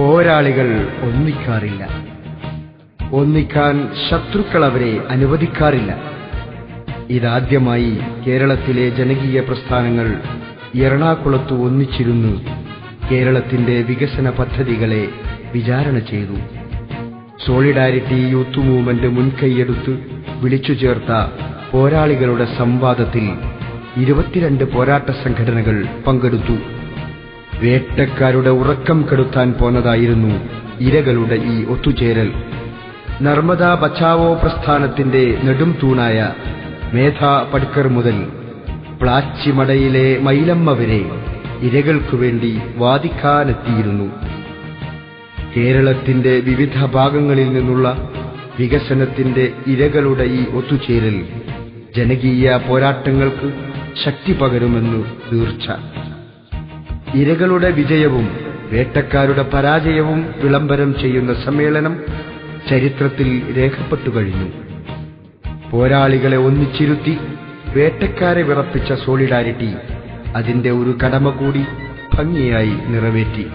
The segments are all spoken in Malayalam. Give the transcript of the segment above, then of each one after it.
പോരാളികൾ ഒന്നിക്കാറില്ല. ഒന്നിക്കാൻ ശത്രുക്കൾ അവരെ അനുവദിക്കാറില്ല. ഇതാദ്യമായി കേരളത്തിലെ ജനകീയ പ്രസ്ഥാനങ്ങൾ എറണാകുളത്ത് ഒന്നിച്ചിരുന്ന് കേരളത്തിന്റെ വികസന പദ്ധതികളെ വിചാരണ ചെയ്തു. സോളിഡാരിറ്റി യൂത്ത് മൂവ്മെന്റ് മുൻകൈയെടുത്ത് വിളിച്ചു ചേർത്ത പോരാളികളുടെ സംവാദത്തിൽ 22 പോരാട്ട സംഘടനകൾ പങ്കെടുത്തു. വേട്ടക്കാരുടെ ഉറക്കം കെടുത്താൻ പോന്നതായിരുന്നു ഇരകളുടെ ഈ ഒത്തുചേരൽ. നർമ്മദ ബച്ചാവോ പ്രസ്ഥാനത്തിന്റെ നെടും തൂണായ മേധാ പട്കർ മുതൽ പ്ലാച്ചിമടയിലെ മൈലമ്മ വരെ ഇരകൾക്കു വേണ്ടി വാദിക്കാനെത്തിയിരുന്നു. കേരളത്തിന്റെ വിവിധ ഭാഗങ്ങളിൽ നിന്നുള്ള വികസനത്തിന്റെ ഇരകളുടെ ഈ ഒത്തുചേരൽ ജനകീയ പോരാട്ടങ്ങൾക്ക് ശക്തി പകരുമെന്ന് തീർച്ച. ഇരകളുടെ വിജയവും വേട്ടക്കാരുടെ പരാജയവും വിളംബരം ചെയ്യുന്ന സമ്മേളനം ചരിത്രത്തിൽ രേഖപ്പെട്ടു കഴിഞ്ഞു. പോരാളികളെ ഒന്നിച്ചിരുത്തി വേട്ടക്കാരെ വിറപ്പിച്ച സോളിഡാരിറ്റി അതിന്റെ ഒരു കടമ കൂടി ഭംഗിയായി നിറവേറ്റി.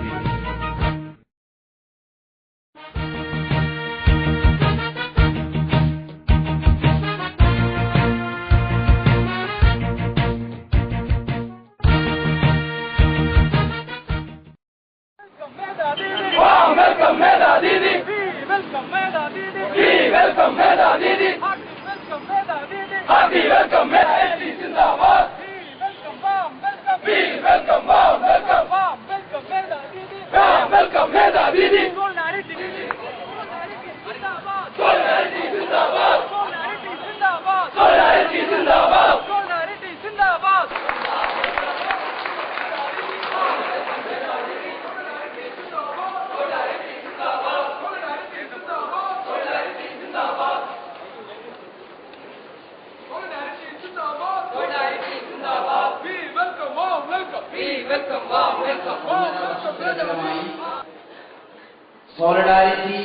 സോളിഡാരിറ്റി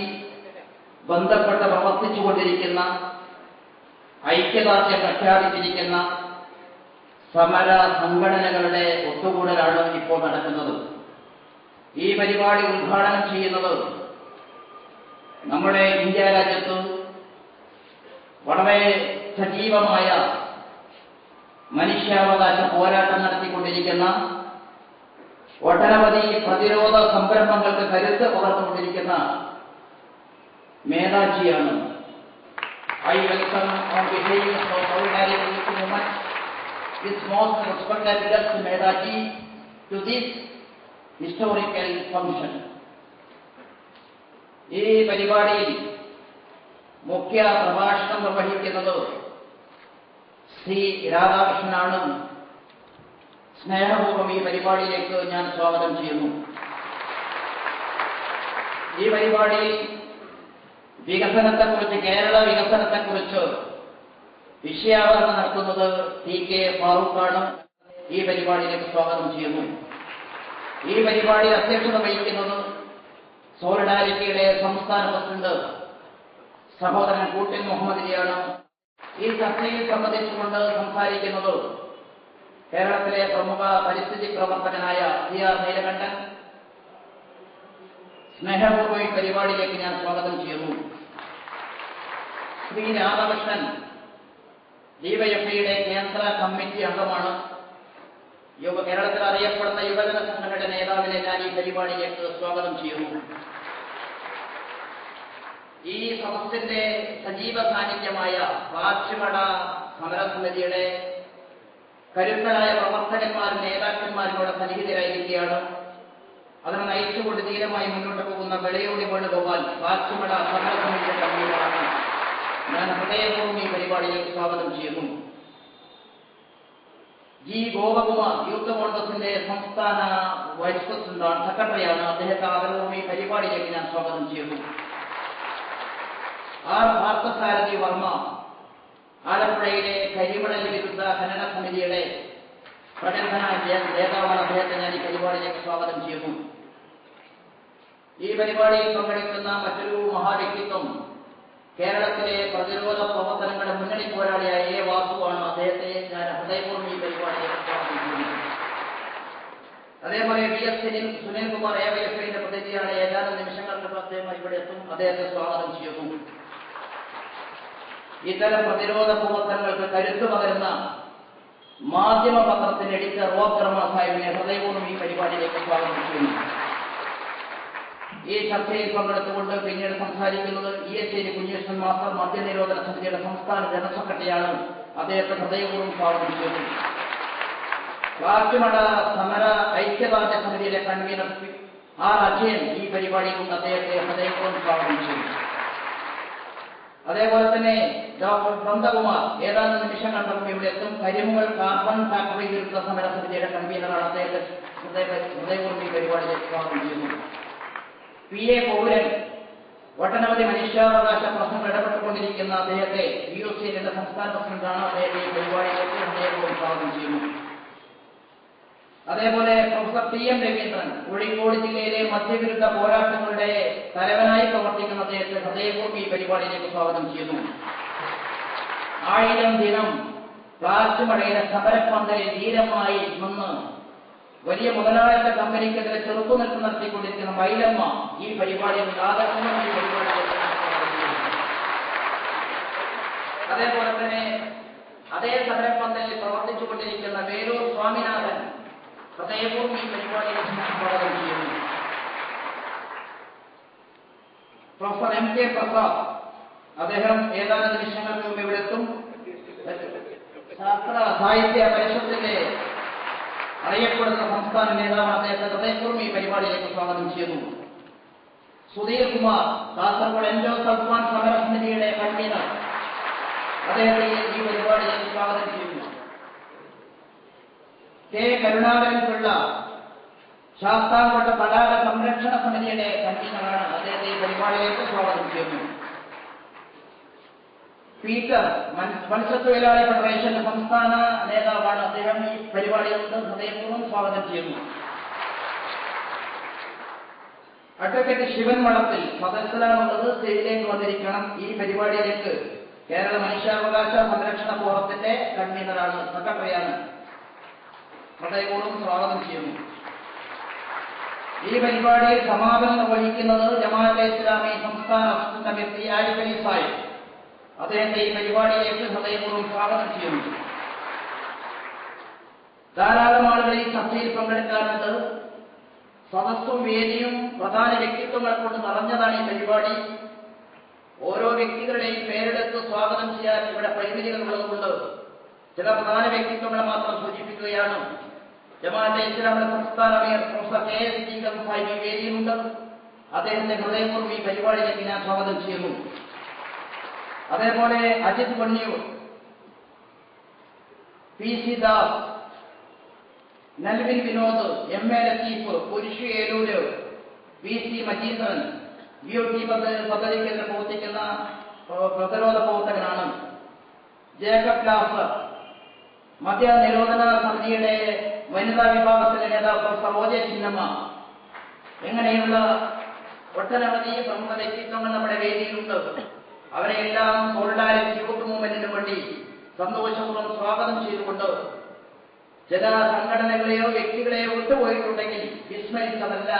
ബന്ധപ്പെട്ട് പ്രവർത്തിച്ചുകൊണ്ടിരിക്കുന്ന, ഐക്യദാർഢ്യം പ്രഖ്യാപിച്ചിരിക്കുന്ന സമര സംഘടനകളുടെ ഒത്തുകൂടലാണ് ഇപ്പോൾ നടക്കുന്നത്. ഈ പരിപാടി ഉദ്ഘാടനം ചെയ്യുന്നത് നമ്മുടെ ഇന്ത്യ രാജ്യത്ത് വളരെ സജീവമായ മനുഷ്യാവകാശ പോരാട്ടം നടത്തിക്കൊണ്ടിരിക്കുന്ന, ഒട്ടനവധി പ്രതിരോധ സംരംഭങ്ങൾക്ക് കരുത്ത് പകർന്നുകൊണ്ടിരിക്കുന്ന മേധാജിയാണ്. I welcome on behalf of Solidarity Youth Movement this most respected guest Medhaji to this historical function. ഈ പരിപാടിയിൽ മുഖ്യ പ്രഭാഷണം നിർവഹിക്കുന്നത് ശ്രീ രാധാകൃഷ്ണനാണ്. സ്നേഹപൂർവ്വം ഈ പരിപാടിയിലേക്ക് ഞാൻ സ്വാഗതം ചെയ്യുന്നു. ഈ പരിപാടിയിൽ വികസനത്തെക്കുറിച്ച്, കേരള വികസനത്തെക്കുറിച്ച് വിഷയാവതരണം നടത്തുന്നത് TK ഫാറൂഖാണ്. ഈ പരിപാടിയിലേക്ക് സ്വാഗതം ചെയ്യുന്നു. ഈ പരിപാടിയിൽ അധ്യക്ഷത വഹിക്കുന്നത് സോളിഡാരിറ്റിയുടെ സംസ്ഥാന പ്രസിഡന്റ് സഹോദരൻ കൂട്ടിൽ മുഹമ്മദ് അലിയാണ്. ഈ ചർച്ചയിൽ സംബന്ധിച്ചുകൊണ്ട് സംസാരിക്കുന്നത് കേരളത്തിലെ പ്രമുഖ പരിസ്ഥിതി പ്രവർത്തകനായ CR നീലകണ്ഠൻ. സ്നേഹപൂർവ്വം ഈ പരിപാടിയിലേക്ക് ഞാൻ സ്വാഗതം ചെയ്യുന്നു. ശ്രീ രാധാകൃഷ്ണൻ DYFIയുടെ കേന്ദ്ര കമ്മിറ്റി അംഗമാണ്. കേരളത്തിൽ അറിയപ്പെടുന്ന യുവജന സംഘടന നേതാവിനെ ഞാൻ ഈ പരിപാടിയിലേക്ക് സ്വാഗതം ചെയ്യുന്നു. ഈ സദസ്സിന്റെ സജീവ സാന്നിധ്യമായ പ്ലാച്ചിമട സമരസമിതിയുടെ കരുത്തരായ പ്രവർത്തകന്മാരും നേതാക്കന്മാരിലൂടെ സന്നിഹിതരായിരിക്കുകയാണ്. അതിനെ നയിച്ചുകൊണ്ട് ധീരമായി മുന്നോട്ട് പോകുന്ന വെളയോടി വേണുഗോപാൽ പ്ലാച്ചിമട സമരസമിതിയുടെ കൺവീനറാണ്. ഞാൻ ഹൃദയപൂർവ്വം ഈ പരിപാടിയിലേക്ക് സ്വാഗതം ചെയ്യുന്നു. G. ഗോപകുമാർ യൂത്ത് കോൺഗ്രസിന്റെ സംസ്ഥാന വൈസ് പ്രസിഡന്റാണ്, സെക്രട്ടറിയാണ്. അദ്ദേഹത്തെ ആദരവും ഈ പരിപാടിയിലേക്ക് ഞാൻ സ്വാഗതം ചെയ്യുന്നു. R. പാർത്ഥസാരഥി വർമ്മ ആലപ്പുഴയിലെ കരിമണൽ വിരുദ്ധ ഖനന സമിതിയുടെ പ്രഗത്ഭനായ നേതാവാണ്. അദ്ദേഹത്തെ ഞാൻ ഈ പരിപാടിയിലേക്ക് സ്വാഗതം ചെയ്യുന്നു. ഈ പരിപാടിയിൽ പങ്കെടുക്കുന്ന മറ്റൊരു മഹാവ്യക്തിത്വം കേരളത്തിലെ പ്രതിരോധ പ്രവർത്തനങ്ങളുടെ മുന്നണി പോരാളിയായ A. വാസുവാണ്. അദ്ദേഹത്തെ ഞാൻ ഹൃദയപൂർവ്വം ഈ പരിപാടിയിലേക്ക് സ്വാഗതം ചെയ്യുന്നു. അതേപോലെ VS സുനിൽകുമാർ AYFIന്റെ പ്രതിനിധിയാണ്. ഏതാനും നിമിഷങ്ങൾക്ക് അദ്ദേഹം ഇവിടെ എത്തും. അദ്ദേഹത്തെ സ്വാഗതം ചെയ്യുന്നു. ഇത്തരം പ്രതിരോധ പ്രവർത്തനങ്ങൾക്ക് കരുത്തു പകരുന്ന മാധ്യമ പത്രത്തിന്റെ എഡിറ്റർ റോബർമ സാഹിബിനെ ഹൃദയപൂർവ്വം ഈ പരിപാടിയിലേക്ക് സ്വാഗതം ചെയ്യുന്നു. ഈ ചർച്ചയിൽ പങ്കെടുത്തുകൊണ്ട് പിന്നീട് സംസാരിക്കുന്നത് ESA കുഞ്ഞേശ്വരൻ മാസ്റ്റർ, മദ്യനിരോധന സമിതിയുടെ സംസ്ഥാന ജനറൽ സെക്രട്ടറിയാണ്. അദ്ദേഹത്തെ ഹൃദയപൂർവ്വം സ്വാഗതം ചെയ്യുന്നു. കാറ്റുമട സമര ഐക്യദാർഢ്യ സമിതിയിലെ കൺവീനർ R. അജയൻ ഈ പരിപാടിയിലും അദ്ദേഹത്തെ ഹൃദയപൂർവ്വം സ്വാഗതം ചെയ്യുന്നു. അതേപോലെ തന്നെ ഡോക്ടർ നന്ദകുമാർ ഏതാനും നിമിഷങ്ങൾക്കും ഇവിടെ എത്തും. കരിമുകൾ കാർബൺ ഫാക്ടറി വിരുദ്ധ സമര സമിതിയുടെ കൺവീനറാണ്. അദ്ദേഹത്തെ ഹൃദയപൂർവ്വം ഈ പരിപാടിയിലേക്ക് സ്വാഗതം ചെയ്യുന്നു. PA പൗരൻ ഒട്ടനവധി മനുഷ്യാവകാശ പ്രശ്നങ്ങൾ ഇടപെട്ടുകൊണ്ടിരിക്കുന്ന അദ്ദേഹത്തെ VOCന്റെ സംസ്ഥാന പ്രസിഡന്റാണ്. അദ്ദേഹത്തെ ഈ പരിപാടിയിലേക്ക് ഹൃദയപൂർവ്വം സ്വാഗതം ചെയ്യുന്നു. അതേപോലെ പ്രൊഫസർ TM രവീന്ദ്രൻ കോഴിക്കോട് ജില്ലയിലെ മദ്യവിരുദ്ധ പോരാട്ടങ്ങളുടെ തലവനായി പ്രവർത്തിക്കുന്ന അദ്ദേഹത്തെ ഹൃദയപൂർവ്വം ഈ പരിപാടിയിലേക്ക് സ്വാഗതം ചെയ്യുന്നു. 1000 ദിനം പ്ലാച്ചുമടയിലെ സമരപ്പന്തലിൽ ധീരമായി നിന്ന് വലിയ മുതലാളിത്ത കമ്പനിക്കെതിരെ ചെറുത്തുനിൽപ്പ് നടത്തിക്കൊണ്ടിരിക്കുന്ന മൈലമ്മ ഈ പരിപാടിയിൽ ആദർശമായി ഈ പരിപാടിയിലേക്ക് സ്വാഗതം ചെയ്യുന്നു. അതേപോലെ തന്നെ അതേ സമരപ്പന്തലിൽ പ്രവർത്തിച്ചുകൊണ്ടിരിക്കുന്ന വേലൂർ സ്വാമിനാഥൻ ഹൃദയപൂർവ്വം ഈ പരിപാടിയിലേക്ക് സ്വാഗതം ചെയ്യുന്നു. പ്രൊഫസർ MK പ്രസാദ് അദ്ദേഹം ഏതാനും നിമിഷങ്ങൾക്ക് മുമ്പ് ഇവിടെ എത്തും. ശാസ്ത്ര സാഹിത്യ പരിഷത്തിന്റെ അറിയപ്പെടുന്ന സംസ്ഥാന നേതാവാണ്. അദ്ദേഹത്തെ ഹൃദയപൂർവ്വം ഈ പരിപാടിയിലേക്ക് സ്വാഗതം ചെയ്യുന്നു. സുധീർ കുമാർ കാസർഗോഡ് എൻഡോ സൽമാൻ സമരസമിതിയുടെ കൺവീനർ, അദ്ദേഹത്തെ ഈ പരിപാടിയിലേക്ക് സ്വാഗതം ചെയ്യുന്നു. K. കരുണാകരൻ പിള്ള ശാസ്താംകോട്ട തടാക സംരക്ഷണ സമിതിയുടെ കൺവീനറാണ്. അദ്ദേഹത്തെ ഈ പരിപാടിയിലേക്ക് സ്വാഗതം ചെയ്യുന്നു. പീറ്റർ മത്സ്യത്തൊഴിലാളി ഫെഡറേഷന്റെ സംസ്ഥാന നേതാവാണ്. അദ്ദേഹം ഈ പരിപാടിയിലേക്ക് ഹൃദയപൂർവ്വം സ്വാഗതം ചെയ്യുന്നു. അഡ്വക്കേറ്റ് ശിവൻ മഠത്തിൽ സദസ്സിലാണുള്ളത്. സ്റ്റേജിലേക്ക് വന്നിരിക്കണം. ഈ പരിപാടിയിലേക്ക് കേരള മനുഷ്യാവകാശ സംരക്ഷണ ഫോറത്തിന്റെ കൺവീനറാണ്, സെക്രട്ടറിയാണ്. ഹൃദയപൂർവ്വം സ്വാഗതം ചെയ്യുന്നു. ഈ പരിപാടിയിൽ സമാപനം നിർവഹിക്കുന്നത് ജമാഅത്തെ ഇസ്ലാമി സംസ്ഥാന അസിസ്റ്റന്റ് അമീർ ആരിഫ് അലി സാഹിബ്. അദ്ദേഹത്തെ ഈ പരിപാടിയിലേക്ക് ഹൃദയപൂർവ്വം സ്വാഗതം ചെയ്യുന്നു. ധാരാളം ആളുകൾ ഈ ചർച്ചയിൽ പങ്കെടുക്കാറുണ്ട്. സദസ്സും വേദിയും പ്രധാന വ്യക്തിത്വങ്ങൾ കൊണ്ട് നിറഞ്ഞതാണ് ഈ പരിപാടി. ഓരോ വ്യക്തികളുടെയും പേരെടുത്ത് സ്വാഗതം ചെയ്യാൻ ഇവിടെ പരിമിതികൾ ഉള്ളതുകൊണ്ട് ചില പ്രധാന വ്യക്തിത്വങ്ങളെ മാത്രം സൂചിപ്പിക്കുകയാണ്. ജമാഅത്തെ ഇസ്ലാമിയുടെ സംസ്ഥാന അമീർ പ്രൊഫസർ KS സാഹിബ് ഈ വേദിയിലുണ്ട്. അദ്ദേഹത്തെ ഹൃദയപൂർവ്വം ഈ പരിപാടിയിലേക്ക് ഞാൻ സ്വാഗതം ചെയ്യുന്നു. അതേപോലെ Ajith Ponniyur, PC Das, നൽവിൻ Vinod, MA Latheef, Purushu Eloor, PC Majeendran BOT പദ്ധതിക്കെതിരെ പ്രവർത്തിക്കുന്ന പ്രതിരോധ പ്രവർത്തകനാണ്. ജേക്കബ് ലാസർ മദ്യ നിരോധന സമിതിയുടെ വനിതാ വിഭാഗത്തിലെ നേതാവ് പ്രൊഫസർ OJ ചിന്നമ്മ, ഇങ്ങനെയുള്ള ഒട്ടനവധി പ്രമുഖ വ്യക്തിത്വങ്ങൾ നമ്മുടെ വേദിയിലുണ്ട്. അവരെയെല്ലാം സോളിഡാരിറ്റി യൂത്ത് മൂവ്മെന്റിന് വേണ്ടി സന്തോഷപൂർവ്വം സ്വാഗതം ചെയ്തുകൊണ്ട് ചില സംഘടനകളെയോ വ്യക്തികളെയോ വിട്ടുപോയിട്ടുണ്ടെങ്കിൽ വിസ്മരിച്ചതല്ല,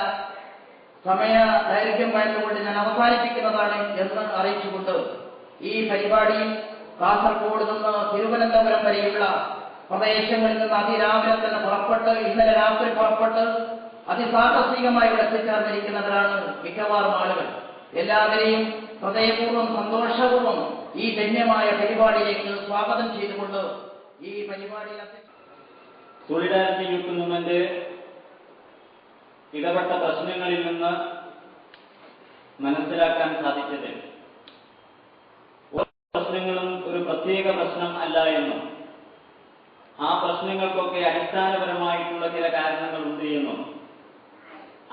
സമയ ദൈർഘ്യം വേണ്ടുകൊണ്ട് ഞാൻ അവസാനിപ്പിക്കുന്നതാണ് എന്ന് അറിയിച്ചുകൊണ്ട് ഈ പരിപാടിയിൽ കാസർഗോഡ് നിന്ന് തിരുവനന്തപുരം വരെയുള്ള പ്രദേശങ്ങളിൽ നിന്ന് അതിരാവിലെ തന്നെ പുറപ്പെട്ട് ഇന്നലെ രാത്രി പുറപ്പെട്ട് അതിസാഹസികമായി ഇവിടെ എത്തിച്ചേർന്നിരിക്കുന്നവരാണ് മിക്കവാറും ആളുകൾ. എല്ലാവരെയും ഹൃദയപൂർവ്വം സന്തോഷപൂർവ്വം ഈ ധന്യമായ പരിപാടിയിലേക്ക് സ്വാഗതം ചെയ്തുകൊണ്ട് ഈ പരിപാടിയിൽ സോളിഡാരിറ്റി യൂത്ത് മൂവ്മെന്റ് ഇടപെട്ട പ്രശ്നങ്ങളിൽ നിന്ന് മനസ്സിലാക്കാൻ സാധിച്ചത് ഓരോ പ്രശ്നങ്ങളും ഒരു പ്രത്യേക പ്രശ്നം അല്ല എന്നും ആ പ്രശ്നങ്ങൾക്കൊക്കെ അടിസ്ഥാനപരമായിട്ടുള്ള ചില കാരണങ്ങളുണ്ട് എന്നും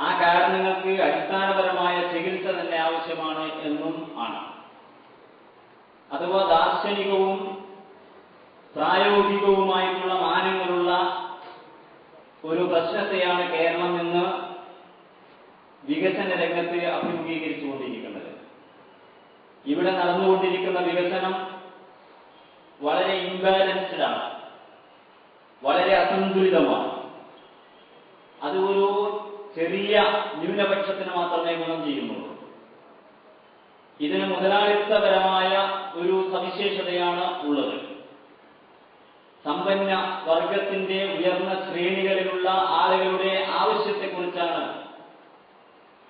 ആ കാരണങ്ങൾക്ക് അടിസ്ഥാനപരമായ ചികിത്സ തന്നെ ആവശ്യമാണ് എന്നും ആണ്. അഥവാ ദാർശനികവും പ്രായോഗികവുമായിട്ടുള്ള മാനങ്ങളുള്ള ഒരു പ്രശ്നത്തെയാണ് കേരളം ഇന്ന് വികസന രംഗത്ത് അഭിമുഖീകരിച്ചുകൊണ്ടിരിക്കുന്നത്. ഇവിടെ നടന്നുകൊണ്ടിരിക്കുന്ന വികസനം വളരെ ഇംബാലൻസ്ഡ് ആണ്, വളരെ അസന്തുലിതമാണ്. അത് ചെറിയ ന്യൂനപക്ഷത്തിന് മാത്രമേ ഗുണം ചെയ്യുന്നുള്ളൂ. ഇതിന് മുതലാളിത്തപരമായ ഒരു സവിശേഷതയാണ് ഉള്ളത്. സമ്പന്ന വർഗത്തിന്റെ ഉയർന്ന ശ്രേണികളിലുള്ള ആളുകളുടെ ആവശ്യത്തെക്കുറിച്ചാണ്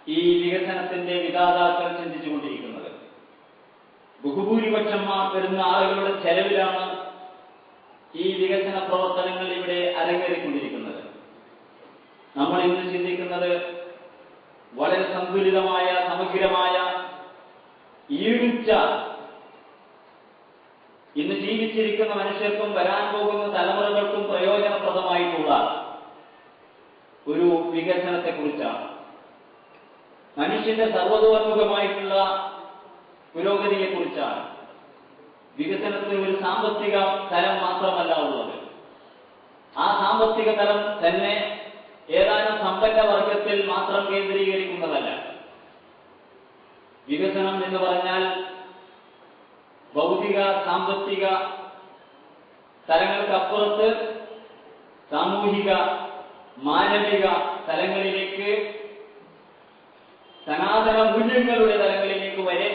ഈ വികസനത്തിന്റെ വിധാതാക്കൾ ചിന്തിച്ചുകൊണ്ടിരിക്കുന്നത്. ബഹുഭൂരിപക്ഷന്മാർ വരുന്ന ആളുകളുടെ ചെലവിലാണ് ഈ വികസന പ്രവർത്തനങ്ങൾ ഇവിടെ അരങ്ങേറിക്കൊണ്ടിരിക്കുന്നത്. നമ്മൾ ഇന്ന് ചിന്തിക്കുന്നത് വളരെ സന്തുലിതമായ, സമഗ്രമായ, ഈടുച്ച, ഇന്ന് ജീവിച്ചിരിക്കുന്ന മനുഷ്യർക്കും വരാൻ പോകുന്ന തലമുറകൾക്കും പ്രയോജനപ്രദമായിട്ടുള്ള ഒരു വികസനത്തെക്കുറിച്ചാണ്. മനുഷ്യന്റെ സർവ്വതോന്മുഖമായിട്ടുള്ള പുരോഗതിയെക്കുറിച്ചാണ്. വികസനത്തിന് ഒരു സാമ്പത്തിക തലം മാത്രമല്ല ഉള്ളത്. ആ സാമ്പത്തിക തലം തന്നെ ഏതാനും സമ്പന്ന വർഗത്തിൽ മാത്രം കേന്ദ്രീകരിക്കുന്നതല്ല. വികസനം എന്ന് പറഞ്ഞാൽ ഭൗതിക, സാമ്പത്തിക തലങ്ങൾക്കപ്പുറത്ത് സാമൂഹിക, മാനവിക തലങ്ങളിലേക്ക്, സനാതന മൂല്യങ്ങളുടെ തലങ്ങളിലേക്ക് വരെ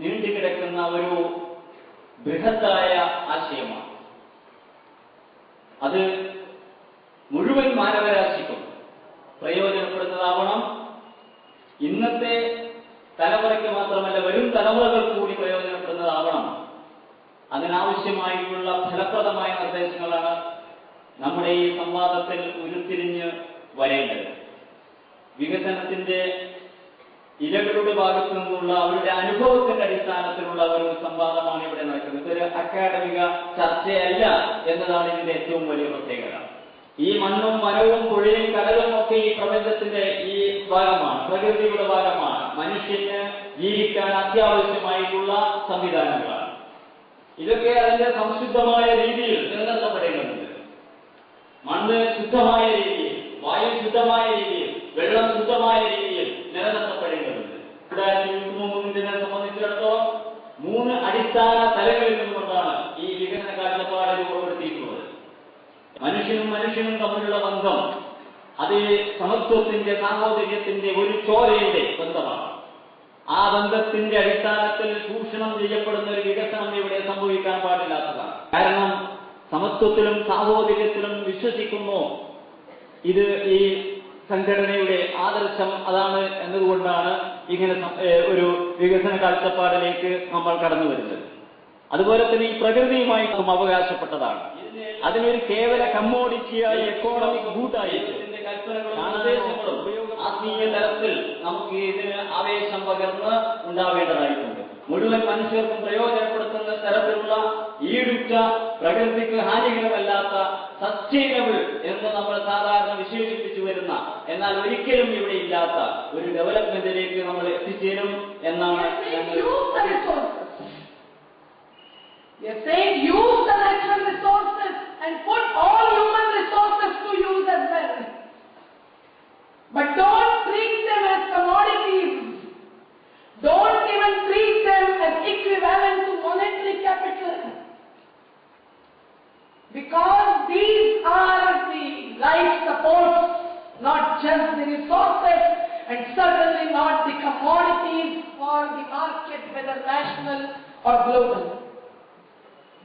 നീണ്ടുകിടക്കുന്ന ഒരു ബൃഹത്തായ ആശയമാണ്. അത് മുഴുവൻ മാനവരാശിക്കും പ്രയോജനപ്പെടുന്നതാവണം. ഇന്നത്തെ തലമുറയ്ക്ക് മാത്രമല്ല, വരും തലമുറകൾക്ക് കൂടി പ്രയോജനപ്പെടുന്നതാവണം. അതിനാവശ്യമായിട്ടുള്ള ഫലപ്രദമായ നിർദ്ദേശങ്ങളാണ് നമ്മുടെ ഈ സംവാദത്തിൽ ഉരുത്തിരിഞ്ഞ് വരേണ്ടത്. വികസനത്തിന്റെ ഇരകളുടെ ഭാഗത്തു നിന്നുള്ള അവരുടെ അനുഭവത്തിന്റെ അടിസ്ഥാനത്തിലുള്ള ഒരു സംവാദമാണ് ഇവിടെ നടക്കുന്നത്. ഇതൊരു അക്കാഡമിക ചർച്ചയല്ല എന്നതാണ് ഇതിന്റെ ഏറ്റവും വലിയ പ്രത്യേകത. ഈ മണ്ണും മരവും പുഴയും കടലും ഒക്കെ ഈ പ്രപഞ്ചത്തിന്റെ ഈ ഭാഗമാണ്, പ്രകൃതിയുടെ ഭാഗമാണ്. മനുഷ്യന് ജീവിക്കാൻ അത്യാവശ്യമായിട്ടുള്ള സംവിധാനങ്ങളാണ്. ഇതൊക്കെ അതിന്റെ സംശുദ്ധമായ രീതിയിൽ നിലനിർത്തപ്പെടേണ്ടതുണ്ട്. മണ്ണ് ശുദ്ധമായ രീതിയിൽ, വായു ശുദ്ധമായ രീതിയിൽ, വെള്ളം ശുദ്ധമായ രീതിയിൽ നിലനിർത്തപ്പെടേണ്ടതുണ്ട്. 2023 സംബന്ധിച്ചിടത്തോളം 3 അടിസ്ഥാന തലങ്ങളിൽ നിന്നുകൊണ്ടാണ് ഈ വികസന കാഴ്ചപ്പാട് രൂപപ്പെടുത്തിയിട്ടുള്ളത്. മനുഷ്യനും തമ്മിലുള്ള ബന്ധം അത് സമത്വത്തിന്റെ, സാഹോദര്യത്തിന്റെ, ഒരു ചോരയുടെ ബന്ധമാണ്. ആ ബന്ധത്തിന്റെ അടിസ്ഥാനത്തിൽ ചൂഷണം ചെയ്യപ്പെടുന്ന ഒരു വികസനം ഇവിടെ സംഭവിക്കാൻ പാടില്ലാത്തതാണ്. കാരണം സമത്വത്തിലും സാഹോദര്യത്തിലും വിശ്വസിക്കുന്നു. ഇത് ഈ സംഘടനയുടെ ആദർശം അതാണ് എന്നതുകൊണ്ടാണ് ഇങ്ങനെ ഒരു വികസന കാഴ്ചപ്പാടിലേക്ക് നമ്മൾ കടന്നു വരുന്നത്. അതുപോലെ തന്നെ ഈ പ്രകൃതിയുമായിട്ടും അവകാശപ്പെട്ടതാണ്. അതിനൊരു കേവല കമ്മോഡിറ്റിയായി, എക്കോണമിക് ഗൂഡായി ആത്മീയ തലത്തിൽ നമുക്ക് ഇതിന് ആവേശം പകർന്ന് ഉണ്ടാവേണ്ടതായിട്ടുണ്ട്. മുഴുവൻ മനുഷ്യർക്കും പ്രയോജനപ്പെടുത്തുന്ന തരത്തിലുള്ള ഈടുറ്റ, പ്രകൃതിക്ക് ഹാനികരമല്ലാത്ത, സസ്റ്റൈനബിൾ എന്ന് നമ്മൾ സാധാരണ വിശേഷിപ്പിച്ചു വരുന്ന, എന്നാൽ ഒരിക്കലും ഇവിടെ ഇല്ലാത്ത ഒരു ഡെവലപ്മെന്റിലേക്ക് നമ്മൾ എത്തിച്ചേരും എന്നാണ് ഞങ്ങൾ. We are saying use the natural resources and put all human resources to use as well. But don't treat them as commodities. Don't even treat them as equivalent to monetary capital. Because these are the life supports, not just the resources, and certainly not the commodities for the market, whether national or global.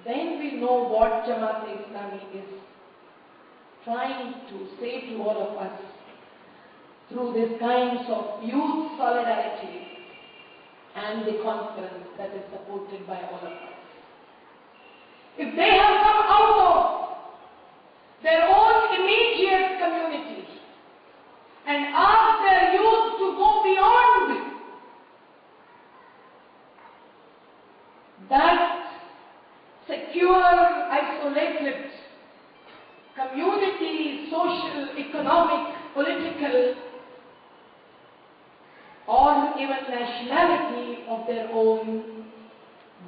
Then we know what Jamaat-e-Islami is trying to say to all of us through these kinds of youth solidarity and the conference that is supported by all of us. If they have come out of their own immediate community and asked their youth to go beyond that secure, isolated community, social, economic, political, or even nationality of their own,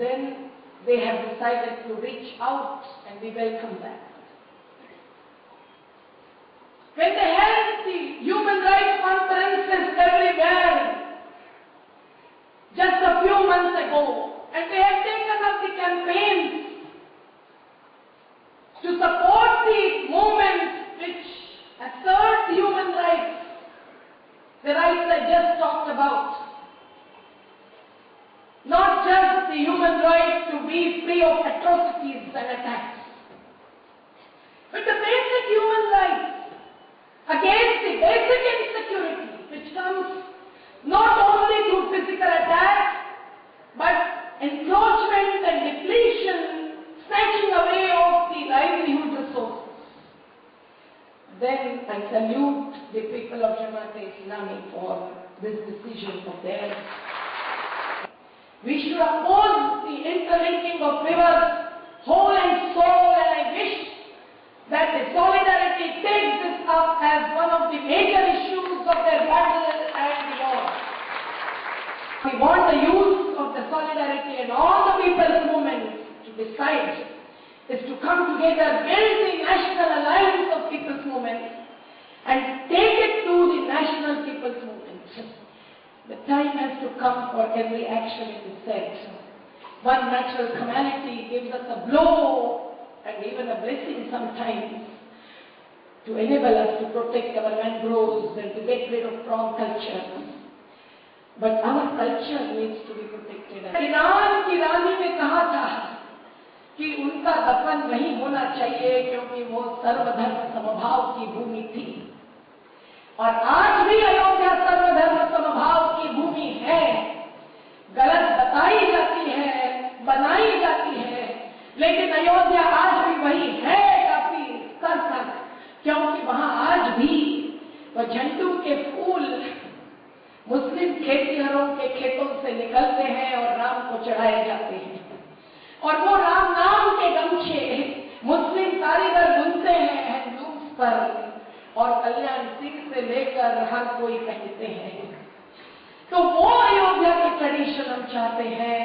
then they have decided to reach out, and we welcome that. When they held the human rights conferences everywhere just a few months ago, and they have taken up the campaigns to support the movement which asserts human just talked about. Not just the human right to be free of atrocities and attacks, but the basic human rights against the basic insecurity which comes not only through physical attack, but encroachment and depletion, snatching away of the livelihood resources. Then I salute the people of Jamaat-e-Islami for this decision of theirs. We should oppose the interlinking of rivers, whole and soul, and I wish that the solidarity takes this up as one of the major issues of their battle and war. We want the youth of the solidarity and all the people's movements to decide is to come together, build the national alliance of people's movements and take it to the national people's movement. The time has to come for every action in this sense. One natural calamity gives us a blow and even a blessing sometimes to enable us to protect our mangroves and to get rid of wrong culture. But our culture needs to be protected. Iran की रानी ने कहा था कि उनका दफन नहीं होना चाहिए क्योंकि वो सर्वधर्म समभाव की भूमि थी। और आज भी अयोध्या सर्वधर्म समभाव की भूमि है। गलत बताई जाती है, बनाई जाती है, लेकिन अयोध्या आज भी वही है काफी स्तर तक, क्योंकि वहां आज भी वह झंडू के फूल मुस्लिम खेतीहरों के खेतों से निकलते हैं और राम को चढ़ाए जाते हैं। और वो राम नाम के गमछे मुस्लिम कारीगर बुनते हैं हैंडलूम्स पर और कल्याण सिंह से लेकर हर कोई पहनते हैं। तो वो अयोध्या की ट्रेडिशन हम चाहते हैं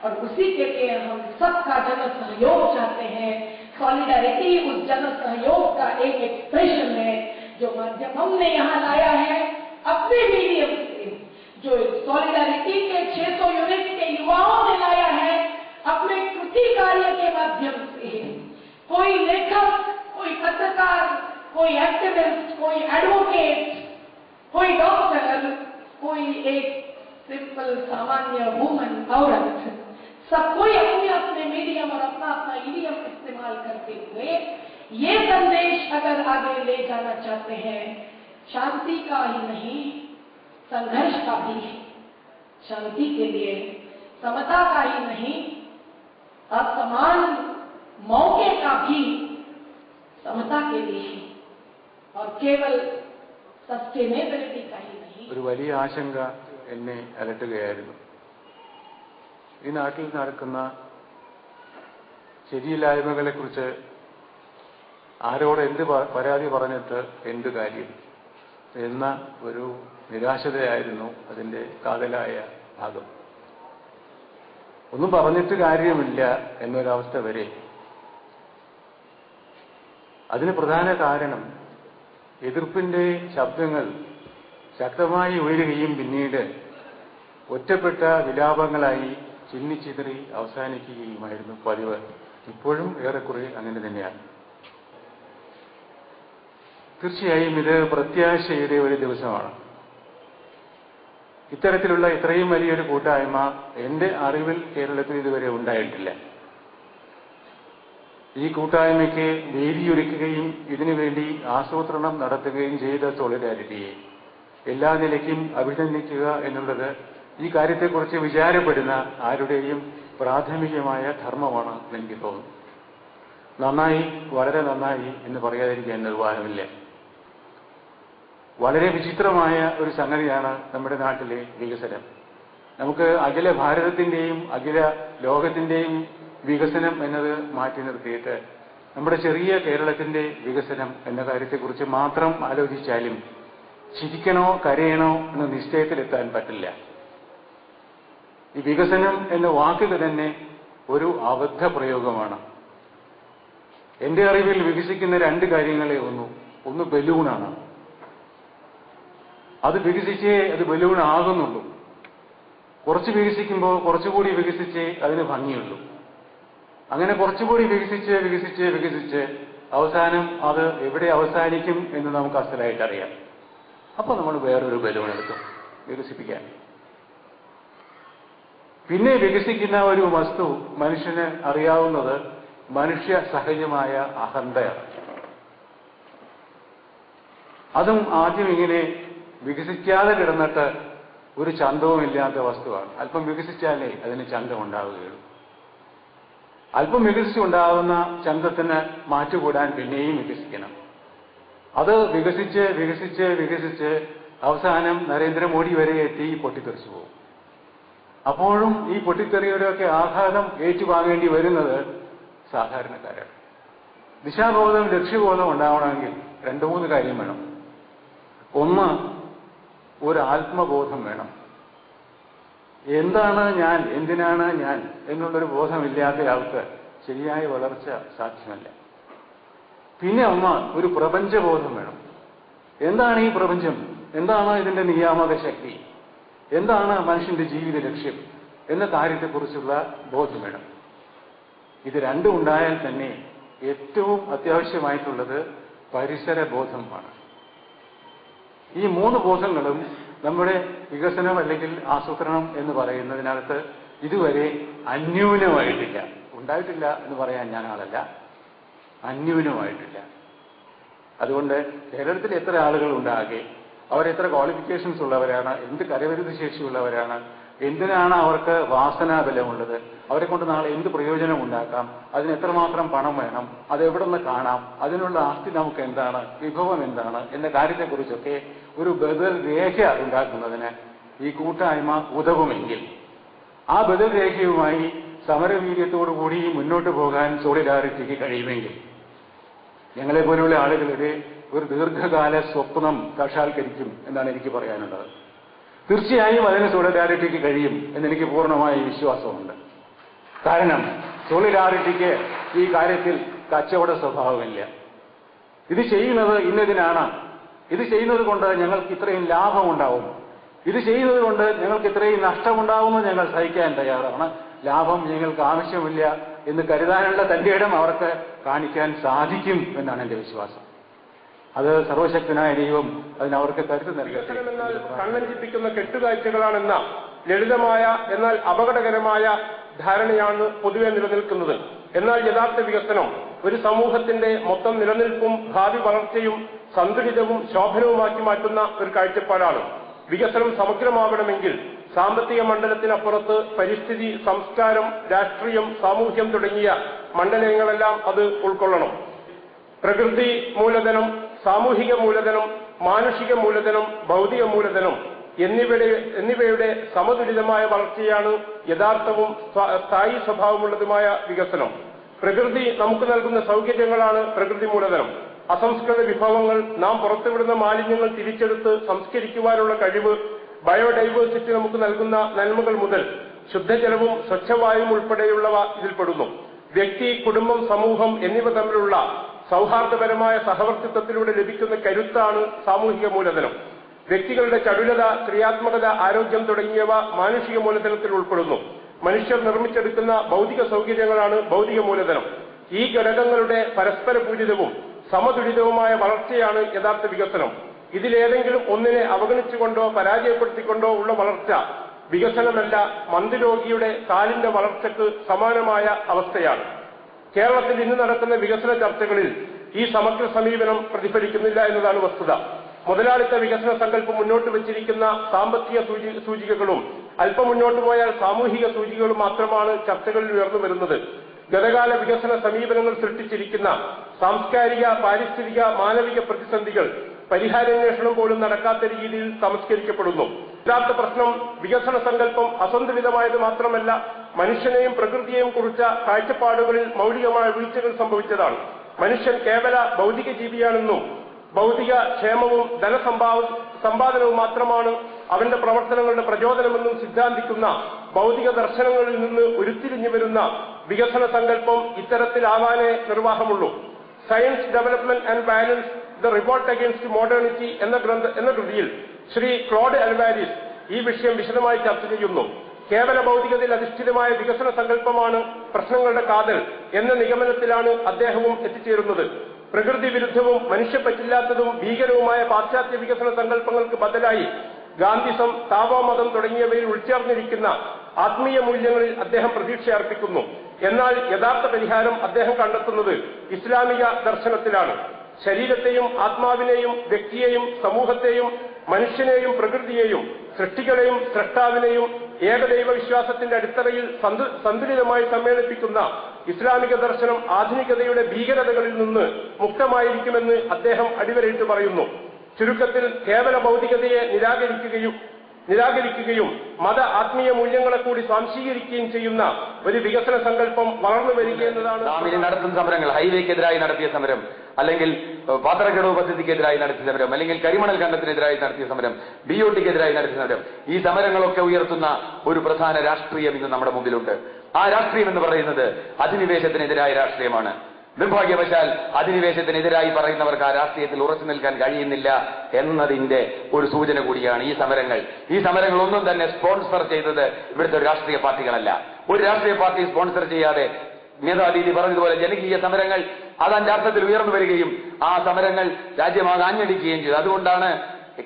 और उसी के लिए हम सबका जन सहयोग चाहते हैं। सॉलिडारिटी उस जन सहयोग का एक एक्सप्रेशन है जो माध्यम हमने यहाँ लाया है अपने मीडियम से, जो सॉलिडारिटी के 600 यूनिट के युवाओं ने लाया है अपने कृति कार्य के माध्यम से। कोई लेखक, कोई पत्रकार, कोई एक्टिविस्ट, कोई एडवोकेट, कोई डॉक्टर, कोई एक सिंपल सामान्य वुमन, औरत, सब कोई अपने अपने मीडियम और अपना अपना इडियम इस्तेमाल करते हुए ये संदेश अगर आगे ले जाना चाहते हैं, शांति का ही नहीं संघर्ष का भी, शांति के लिए समता का ही नहीं असमान मौके का भी समता के लिए और केवल सस्टेनेबिलिटी का ही नहीं। ഒരു വലിയ ആശങ്ക എന്നെ അലട്ടുകയായിരുന്നു. ഈ നാട്ടിൽ നടക്കുന്ന ശരിയില്ലായ്മകളെക്കുറിച്ച് ആരോട് എന്ത് പരാതി പറഞ്ഞിട്ട് എന്ത് കാര്യം എന്ന ഒരു നിരാശതയായിരുന്നു അതിൻ്റെ കാതലായ ഭാഗം. ഒന്നും പറഞ്ഞിട്ട് കാര്യമില്ല എന്നൊരവസ്ഥ വരെ. അതിന് പ്രധാന കാരണം എതിർപ്പിന്റെ ശബ്ദങ്ങൾ ശക്തമായി ഉയരുകയും പിന്നീട് ഒറ്റപ്പെട്ട വിലാപങ്ങളായി ചിന്നിച്ചിതറി അവസാനിക്കുകയുമായിരുന്നു പതിവ്. ഇപ്പോഴും ഏറെക്കുറെ അങ്ങനെ തന്നെയാണ്. തീർച്ചയായും ഇത് പ്രത്യാശയുടെ ഒരു ദിവസമാണ്. ഇത്തരത്തിലുള്ള ഇത്രയും വലിയൊരു കൂട്ടായ്മ എന്റെ അറിവിൽ കേരളത്തിൽ ഇതുവരെ ഉണ്ടായിട്ടില്ല. ഈ കൂട്ടായ്മയ്ക്ക് വേദിയൊരുക്കുകയും ഇതിനുവേണ്ടി ആസൂത്രണം നടത്തുകയും ചെയ്ത സോളിഡാരിറ്റിയെ എല്ലാ നിലയ്ക്കും അഭിനന്ദിക്കുക എന്നുള്ളത് ഈ കാര്യത്തെക്കുറിച്ച് വിചാരപ്പെടുന്ന ആരുടെയും പ്രാഥമികമായ ധർമ്മമാണ് എനിക്ക് തോന്നുന്നു. നന്നായി, വളരെ നന്നായി എന്ന് പറയാതിരിക്കാൻ നിർവാഹമില്ല. വളരെ വിചിത്രമായ ഒരു സംഗതിയാണ് നമ്മുടെ നാട്ടിലെ വികസനം. നമുക്ക് അഖില ഭാരതത്തിന്റെയും അഖില ലോകത്തിന്റെയും വികസനം എന്നത് മാറ്റി നിർത്തിയിട്ട് നമ്മുടെ ചെറിയ കേരളത്തിന്റെ വികസനം എന്ന കാര്യത്തെക്കുറിച്ച് മാത്രം ആലോചിച്ചാലും ചിരിക്കണോ കരയണോ എന്ന നിശ്ചയത്തിലെത്താൻ പറ്റില്ല. ഈ വികസനം എന്ന വാക്ക് തന്നെ ഒരു അബദ്ധ പ്രയോഗമാണ്. എന്റെ അറിവിൽ വികസിക്കുന്ന രണ്ട് കാര്യങ്ങളെ ഒന്ന് ബലൂണാണ്. അത് വികസിച്ചേ അത് ബലൂൺ ആകുന്നുള്ളൂ. കുറച്ച് വികസിക്കുമ്പോൾ കുറച്ചുകൂടി വികസിച്ചേ അതിന് ഭംഗിയുള്ളൂ. അങ്ങനെ കുറച്ചുകൂടി വികസിച്ച് അവസാനം അത് എവിടെ അവസാനിക്കും എന്ന് നമുക്ക് അസലായിട്ട് അറിയാം. അപ്പോൾ നമ്മൾ വേറൊരു ബലൂൺ എടുക്കും. വികസിപ്പിക്കാൻ. പിന്നെ വികസിക്കുന്ന ഒരു വസ്തു മനുഷ്യന് അറിയാവുന്നത് മനുഷ്യ സഹജമായ അഹന്തയാണ്. അതും ആദ്യം ഇങ്ങനെ വികസിക്കാതെ കിടന്നിട്ട് ഒരു ചന്തവുമില്ലാത്ത വസ്തുവാണ്. അല്പം വികസിച്ചാലേ അതിന് ചന്തം ഉണ്ടാവുകയുള്ളൂ. അല്പം വികസിച്ചുണ്ടാകുന്ന ചന്തത്തിന് മാറ്റുകൂടാൻ പിന്നെയും വികസിക്കണം. അത് വികസിച്ച് വികസിച്ച് വികസിച്ച് അവസാനം നരേന്ദ്രമോദി വരെ എത്തി പൊട്ടിത്തെറിച്ചു പോകും. അപ്പോഴും ഈ പൊട്ടിത്തെറിയുടെയൊക്കെ ആഘാതം ഏറ്റുവാങ്ങേണ്ടി വരുന്നത് സാധാരണക്കാരാണ്. ദിശാബോധം ലക്ഷ്യബോധം ഉണ്ടാവണമെങ്കിൽ 2-3 കാര്യം വേണം. ഒന്ന്, ഒരു ആത്മബോധം വേണം. എന്താണ് ഞാൻ, എന്തിനാണ് ഞാൻ എന്നുള്ളൊരു ബോധമില്ലാത്തയാൾക്ക് ശരിയായ വളർച്ച സാധ്യമല്ല. പിന്നെ ഒരു പ്രപഞ്ചബോധം വേണം. എന്താണ് ഈ പ്രപഞ്ചം, എന്താണ് ഇതിന്റെ നിയാമക ശക്തി, എന്താണ് മനുഷ്യന്റെ ജീവിത ലക്ഷ്യം എന്ന കാര്യത്തെക്കുറിച്ചുള്ള ബോധം വേണം. ഇത് രണ്ടും ഉണ്ടായാൽ തന്നെ ഏറ്റവും അത്യാവശ്യമായിട്ടുള്ളത് പരിസര ബോധമാണ്. ഈ 3 ബോധങ്ങളും നമ്മുടെ വികസനം അല്ലെങ്കിൽ ആസൂത്രണം എന്ന് പറയുന്നതിനകത്ത് ഇതുവരെ അന്യൂനമായിട്ടില്ല. ഉണ്ടായിട്ടില്ല എന്ന് പറയാൻ ഞാൻ ആളല്ല, അന്യൂനമായിട്ടില്ല. അതുകൊണ്ട് കേരളത്തിൽ എത്ര ആളുകൾ ഉണ്ടാകെ, അവരെത്ര ക്വാളിഫിക്കേഷൻസ് ഉള്ളവരാണ്, എന്ത് കരവിരുദ്ധ ശേഷിയുള്ളവരാണ്, എന്തിനാണ് അവർക്ക് വാസനാബലമുള്ളത്, അവരെ കൊണ്ട് നാളെ എന്ത് പ്രയോജനം ഉണ്ടാക്കാം, അതിന് എത്രമാത്രം പണം വേണം, അതെവിടെ നിന്ന് കാണാം, അതിനുള്ള ആസ്തി നമുക്ക് എന്താണ്, വിഭവം എന്താണ് എന്ന കാര്യത്തെക്കുറിച്ചൊക്കെ ഒരു ബദൽ രേഖ ഉണ്ടാക്കുന്നതിന് ഈ കൂട്ടായ്മ ഉതകുമെങ്കിൽ, ആ ബദൽ രേഖയുമായി സമരവീര്യത്തോടുകൂടി മുന്നോട്ട് പോകാൻ സോളിഡാരിറ്റിക്ക് കഴിയുമെങ്കിൽ ഞങ്ങളെപ്പോലുള്ള ആളുകളുടെ ഒരു ദീർഘകാല സ്വപ്നം സാക്ഷാത്കരിക്കും എന്നാണ് എനിക്ക് പറയാനുള്ളത്. തീർച്ചയായും അതിന് സോളിഡാരിറ്റിക്ക് കഴിയും എന്നെനിക്ക് പൂർണ്ണമായ വിശ്വാസമുണ്ട്. കാരണം സോളിഡാരിറ്റിക്ക് ഈ കാര്യത്തിൽ കച്ചവട സ്വഭാവമില്ല. ഇത് ചെയ്യുന്നത് ഇന്നതിനാണ്, ഇത് ചെയ്യുന്നത് കൊണ്ട് ഞങ്ങൾക്ക് ഇത്രയും ലാഭമുണ്ടാവും, ഇത് ചെയ്യുന്നത് കൊണ്ട് ഞങ്ങൾക്ക് ഇത്രയും നഷ്ടമുണ്ടാവുമെന്ന് ഞങ്ങൾ സഹിക്കാൻ തയ്യാറാണ്. ലാഭം ഞങ്ങൾക്ക് ആവശ്യമില്ല എന്ന് കരുതാനുള്ള തന്റെ ഇടം അവർക്ക് കാണിക്കാൻ സാധിക്കും എന്നാണ് എന്റെ വിശ്വാസം. അത് സർവശക്തനായ ദൈവം അതിനവർക്ക് കരുത്ത് നൽകട്ടെ. വികസനമെന്നാൽ കണ്ണഞ്ചിപ്പിക്കുന്ന കെട്ടുകാഴ്ചകളാണെന്ന ലളിതമായ എന്നാൽ അപകടകരമായ ധാരണയാണ് പൊതുവെ നിലനിൽക്കുന്നത്. എന്നാൽ യഥാർത്ഥ വികസനം ഒരു സമൂഹത്തിന്റെ മൊത്തം നിലനിൽപ്പും ഭാവി വളർച്ചയും സന്തുലിതവും ശോഭനവുമാക്കി മാറ്റുന്ന ഒരു കാഴ്ചപ്പാടാണ്. വികസനം സമഗ്രമാകണമെങ്കിൽ സാമ്പത്തിക മണ്ഡലത്തിനപ്പുറത്ത് പരിസ്ഥിതി, സംസ്കാരം, രാഷ്ട്രീയം, സാമൂഹ്യം തുടങ്ങിയ മണ്ഡലങ്ങളെല്ലാം അത് ഉൾക്കൊള്ളണം. പ്രകൃതി മൂലധനം, സാമൂഹിക മൂലധനം, മാനുഷിക മൂലധനം, ഭൗതിക മൂലധനം എന്നിവയുടെ സമതുലിതമായ വളർച്ചയാണ് യഥാർത്ഥവും സ്ഥായി സ്വഭാവമുള്ളതുമായ വികസനം. പ്രകൃതി നമുക്ക് നൽകുന്ന സൗകര്യങ്ങളാണ് പ്രകൃതി മൂലധനം. അസംസ്കൃത വിഭവങ്ങൾ, നാം പുറത്തുവിടുന്ന മാലിന്യങ്ങൾ തിരിച്ചെടുത്ത് സംസ്കരിക്കുവാനുള്ള കഴിവ്, ബയോഡൈവേഴ്സിറ്റി നമുക്ക് നൽകുന്ന നന്മകൾ മുതൽ ശുദ്ധജലവും സ്വച്ഛവായുവും ഉൾപ്പെടെയുള്ളവ ഇതിൽപ്പെടുന്നു. വ്യക്തി, കുടുംബം, സമൂഹം എന്നിവ തമ്മിലുള്ള സൗഹാർദ്ദപരമായ സഹവർത്തിത്വത്തിലൂടെ ലഭിക്കുന്ന കരുത്താണ് സാമൂഹിക മൂലധനം. വ്യക്തികളുടെ ചടുലത, ക്രിയാത്മകത, ആരോഗ്യം തുടങ്ങിയവ മാനുഷിക മൂലധനത്തിൽ ഉൾപ്പെടുന്നു. മനുഷ്യർ നിർമ്മിച്ചെടുക്കുന്ന ഭൗതിക സൗകര്യങ്ങളാണ് ഭൗതിക മൂലധനം. ഈ ഘടകങ്ങളുടെ പരസ്പര പൂരിതവും സമതുലിതവുമായ വളർച്ചയാണ് യഥാർത്ഥ വികസനം. ഇതിലേതെങ്കിലും ഒന്നിനെ അവഗണിച്ചുകൊണ്ടോ പരാജയപ്പെടുത്തിക്കൊണ്ടോ ഉള്ള വളർച്ച വികസനമല്ല, മന്ദരോഗിയുടെ കാലിന്റെ വളർച്ചയ്ക്ക് സമാനമായ അവസ്ഥയാണ്. കേരളത്തിൽ ഇന്ന് നടക്കുന്ന വികസന ചർച്ചകളിൽ ഈ സമഗ്ര സമീപനം പ്രതിഫലിക്കുന്നില്ല എന്നതാണ് വസ്തുത. മുതലാളിത്ത വികസന സങ്കല്പം മുന്നോട്ട് വെച്ചിരിക്കുന്ന സാമ്പത്തിക സൂചികകളും അല്പം മുന്നോട്ട് പോയാൽ സാമൂഹിക സൂചികകളും മാത്രമാണ് ചർച്ചകളിൽ ഉയർന്നു വരുന്നത്. ഗതകാല വികസന സമീപനങ്ങൾ സൃഷ്ടിച്ചിരിക്കുന്ന സാംസ്കാരിക, പാരിസ്ഥിതിക, മാനവിക പ്രതിസന്ധികൾ പരിഹാരാന്വേഷണം പോലും നടക്കാത്ത രീതിയിൽ സംസ്കരിക്കപ്പെടുന്നു. യഥാർത്ഥ പ്രശ്നം വികസന സങ്കല്പം അസന്തുലിതമായത് മാത്രമല്ല, മനുഷ്യനെയും പ്രകൃതിയെയും കുറിച്ച കാഴ്ചപ്പാടുകളിൽ മൗലികമായ വീഴ്ചകൾ സംഭവിച്ചതാണ്. മനുഷ്യൻ കേവല ഭൗതിക ജീവിയാണെന്നും ഭൗതിക ക്ഷേമവും ധനസമ്പാദനവും മാത്രമാണ് അവന്റെ പ്രവർത്തനങ്ങളുടെ പ്രചോദനമെന്നും സിദ്ധാന്തിക്കുന്ന ഭൗതിക ദർശനങ്ങളിൽ നിന്ന് ഉരുത്തിരിഞ്ഞു വരുന്ന വികസന സങ്കല്പം ഇത്തരത്തിലാവാനേ നിർവാഹമുള്ളൂ. Science, development and balance, the revolt against modernity എന്ന കൃതിയിൽ ശ്രീ ക്ലോഡ് അൽവാരിസ് ഈ വിഷയം വിശദമായി ചർച്ച ചെയ്യുന്നു. കേവല ഭൗതികതയിൽ അധിഷ്ഠിതമായ വികസന സങ്കല്പമാണ് പ്രശ്നങ്ങളുടെ കാതൽ എന്ന നിഗമനത്തിലാണ് അദ്ദേഹവും എത്തിച്ചേരുന്നത്. പ്രകൃതി വിരുദ്ധവും മനുഷ്യപ്പറ്റില്ലാത്തതും ഭീകരവുമായ പാശ്ചാത്യ വികസന സങ്കല്പങ്ങൾക്ക് ബദലായി ഗാന്ധിസം, താവോ മതം തുടങ്ങിയവയിൽ ഉൾച്ചേർന്നിരിക്കുന്ന ആത്മീയ മൂല്യങ്ങളിൽ അദ്ദേഹം പ്രതീക്ഷ അർപ്പിക്കുന്നു. എന്നാൽ യഥാർത്ഥ പരിഹാരം അദ്ദേഹം കണ്ടെത്തുന്നത് ഇസ്ലാമിക ദർശനത്തിലാണ്. ശരീരത്തെയും ആത്മാവിനെയും വ്യക്തിയെയും സമൂഹത്തെയും മനുഷ്യനെയും പ്രകൃതിയെയും സൃഷ്ടികളെയും സ്രഷ്ടാവിനെയും ഏകദൈവ വിശ്വാസത്തിന്റെ അടിത്തറയിൽ സന്തുലിതമായി സമ്മേളിപ്പിക്കുന്ന ഇസ്ലാമിക ദർശനം ആധുനികതയുടെ ഭീകരതകളിൽ നിന്ന് മുക്തമായിരിക്കുമെന്ന് അദ്ദേഹം അടിവരയിട്ട് പറയുന്നു. ചുരുക്കത്തിൽ കേവല ഭൗതികതയെ നിരാകരിക്കുകയും മത ആത്മീയ മൂല്യങ്ങളെ കൂടി സ്വാംശീകരിക്കുകയും ചെയ്യുന്ന ഒരു വികസന സങ്കല്പം വളർന്നു വരികയെന്നതാണ്. നാം ഇനി നടത്തുന്ന സമരങ്ങൾ, ഹൈവേക്കെതിരായി നടത്തിയ സമരം, അല്ലെങ്കിൽ പാത്രക്കടവ് പദ്ധതിക്കെതിരായി നടത്തിയ സമരം, അല്ലെങ്കിൽ കരിമണൽ ഖനനത്തിനെതിരായി നടത്തിയ സമരം, BOTക്കെതിരായി നടത്തിയ സമരം, ഈ സമരങ്ങളൊക്കെ ഉയർത്തുന്ന ഒരു പ്രധാന രാഷ്ട്രീയം ഇന്ന് നമ്മുടെ മുമ്പിലുണ്ട്. ആ രാഷ്ട്രീയം എന്ന് പറയുന്നത് അധിനിവേശത്തിനെതിരായ രാഷ്ട്രീയമാണ്. നിർഭാഗ്യവശാൽ അധിനിവേശത്തിനെതിരായി പറയുന്നവർക്ക് ആ രാഷ്ട്രീയത്തിൽ ഉറച്ചു നിൽക്കാൻ കഴിയുന്നില്ല എന്നതിന്റെ ഒരു സൂചന കൂടിയാണ് ഈ സമരങ്ങൾ. ഈ സമരങ്ങളൊന്നും തന്നെ സ്പോൺസർ ചെയ്തത് ഇവിടുത്തെ ഒരു രാഷ്ട്രീയ പാർട്ടികളല്ല. ഒരു രാഷ്ട്രീയ പാർട്ടി സ്പോൺസർ ചെയ്യാതെ നേതാദീദി പറഞ്ഞതുപോലെ ജനകീയ സമരങ്ങൾ അതിന്റെ അർത്ഥത്തിൽ ഉയർന്നു വരികയും ആ സമരങ്ങൾ രാജ്യമാകെ ആഞ്ഞടിക്കുകയും ചെയ്തു. അതുകൊണ്ടാണ്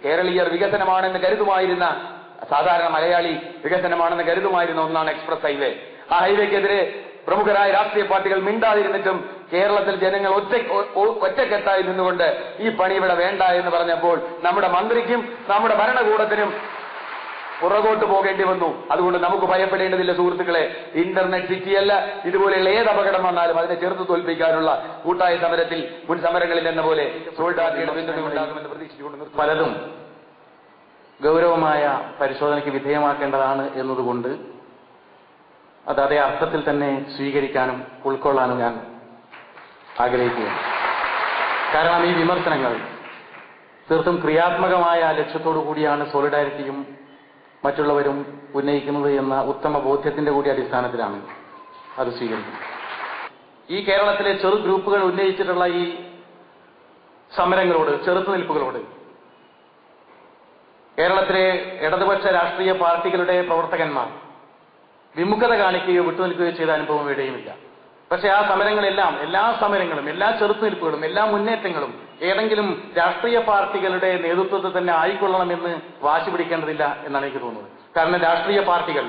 കേരളീയർ വികസനമാണെന്ന് കരുതുമായിരുന്ന, സാധാരണ മലയാളി വികസനമാണെന്ന് കരുതുമായിരുന്ന ഒന്നാണ് എക്സ്പ്രസ് ഹൈവേ. ആ ഹൈവേക്കെതിരെ പ്രമുഖരായ രാഷ്ട്രീയ പാർട്ടികൾ മിണ്ടാതിരുന്നിട്ടും കേരളത്തിൽ ജനങ്ങൾ ഒറ്റക്കെട്ടായി നിന്നുകൊണ്ട് ഈ പണി ഇവിടെ വേണ്ട എന്ന് പറഞ്ഞപ്പോൾ നമ്മുടെ മന്ത്രിക്കും നമ്മുടെ ഭരണകൂടത്തിനും പുറകോട്ട് പോകേണ്ടി വന്നു. അതുകൊണ്ട് നമുക്ക് ഭയപ്പെടേണ്ടതില്ല സുഹൃത്തുക്കളെ. ഇന്റർനെറ്റ് സിറ്റിയല്ല, ഇതുപോലെയുള്ള ഏത് അപകടം വന്നാലും അതിനെ ചെറുത്ത് തോൽപ്പിക്കാനുള്ള കൂട്ടായ സമരത്തിൽ മുൻ സമരങ്ങളിൽ എന്ന പോലെ സോൾഡാറ്റിയുടെ പിന്തുണ ഉണ്ടാകുമെന്ന് പ്രതീക്ഷിച്ചുകൊണ്ട് പലതും ഗൗരവമായ പരിശോധനയ്ക്ക് വിധേയമാക്കേണ്ടതാണ് എന്നതുകൊണ്ട് അത് അതേ അർത്ഥത്തിൽ തന്നെ സ്വീകരിക്കാനും ഉൾക്കൊള്ളാനും ഞാൻ ആഗ്രഹിക്കുകയാണ്. കാരണം ഈ വിമർശനങ്ങൾ തീർത്തും ക്രിയാത്മകമായ ലക്ഷ്യത്തോടു കൂടിയാണ് സോളിഡാരിറ്റിയും മറ്റുള്ളവരും ഉന്നയിക്കുന്നത് എന്ന ഉത്തമ ബോധ്യത്തിന്റെ കൂടി അടിസ്ഥാനത്തിലാണ് അത് സ്വീകരിക്കുന്നത്. ഈ കേരളത്തിലെ ചെറു ഗ്രൂപ്പുകൾ ഉന്നയിച്ചിട്ടുള്ള ഈ സമരങ്ങളോട്, ചെറുത്തുനിൽപ്പുകളോട് കേരളത്തിലെ ഇടതുപക്ഷ രാഷ്ട്രീയ പാർട്ടികളുടെ പ്രവർത്തകന്മാർ വിമുഖത കാണിക്കുകയോ വിട്ടുനിൽക്കുകയോ ചെയ്ത അനുഭവം എവിടെയുമില്ല. പക്ഷെ ആ സമരങ്ങളെല്ലാം, എല്ലാ സമരങ്ങളും, എല്ലാ ചെറുത്തുനിൽപ്പുകളും, എല്ലാ മുന്നേറ്റങ്ങളും ഏതെങ്കിലും രാഷ്ട്രീയ പാർട്ടികളുടെ നേതൃത്വത്തിൽ തന്നെ ആയിക്കൊള്ളണമെന്ന് വാശി പിടിക്കേണ്ടതില്ല എന്നാണ് എനിക്ക് തോന്നുന്നത്. കാരണം രാഷ്ട്രീയ പാർട്ടികൾ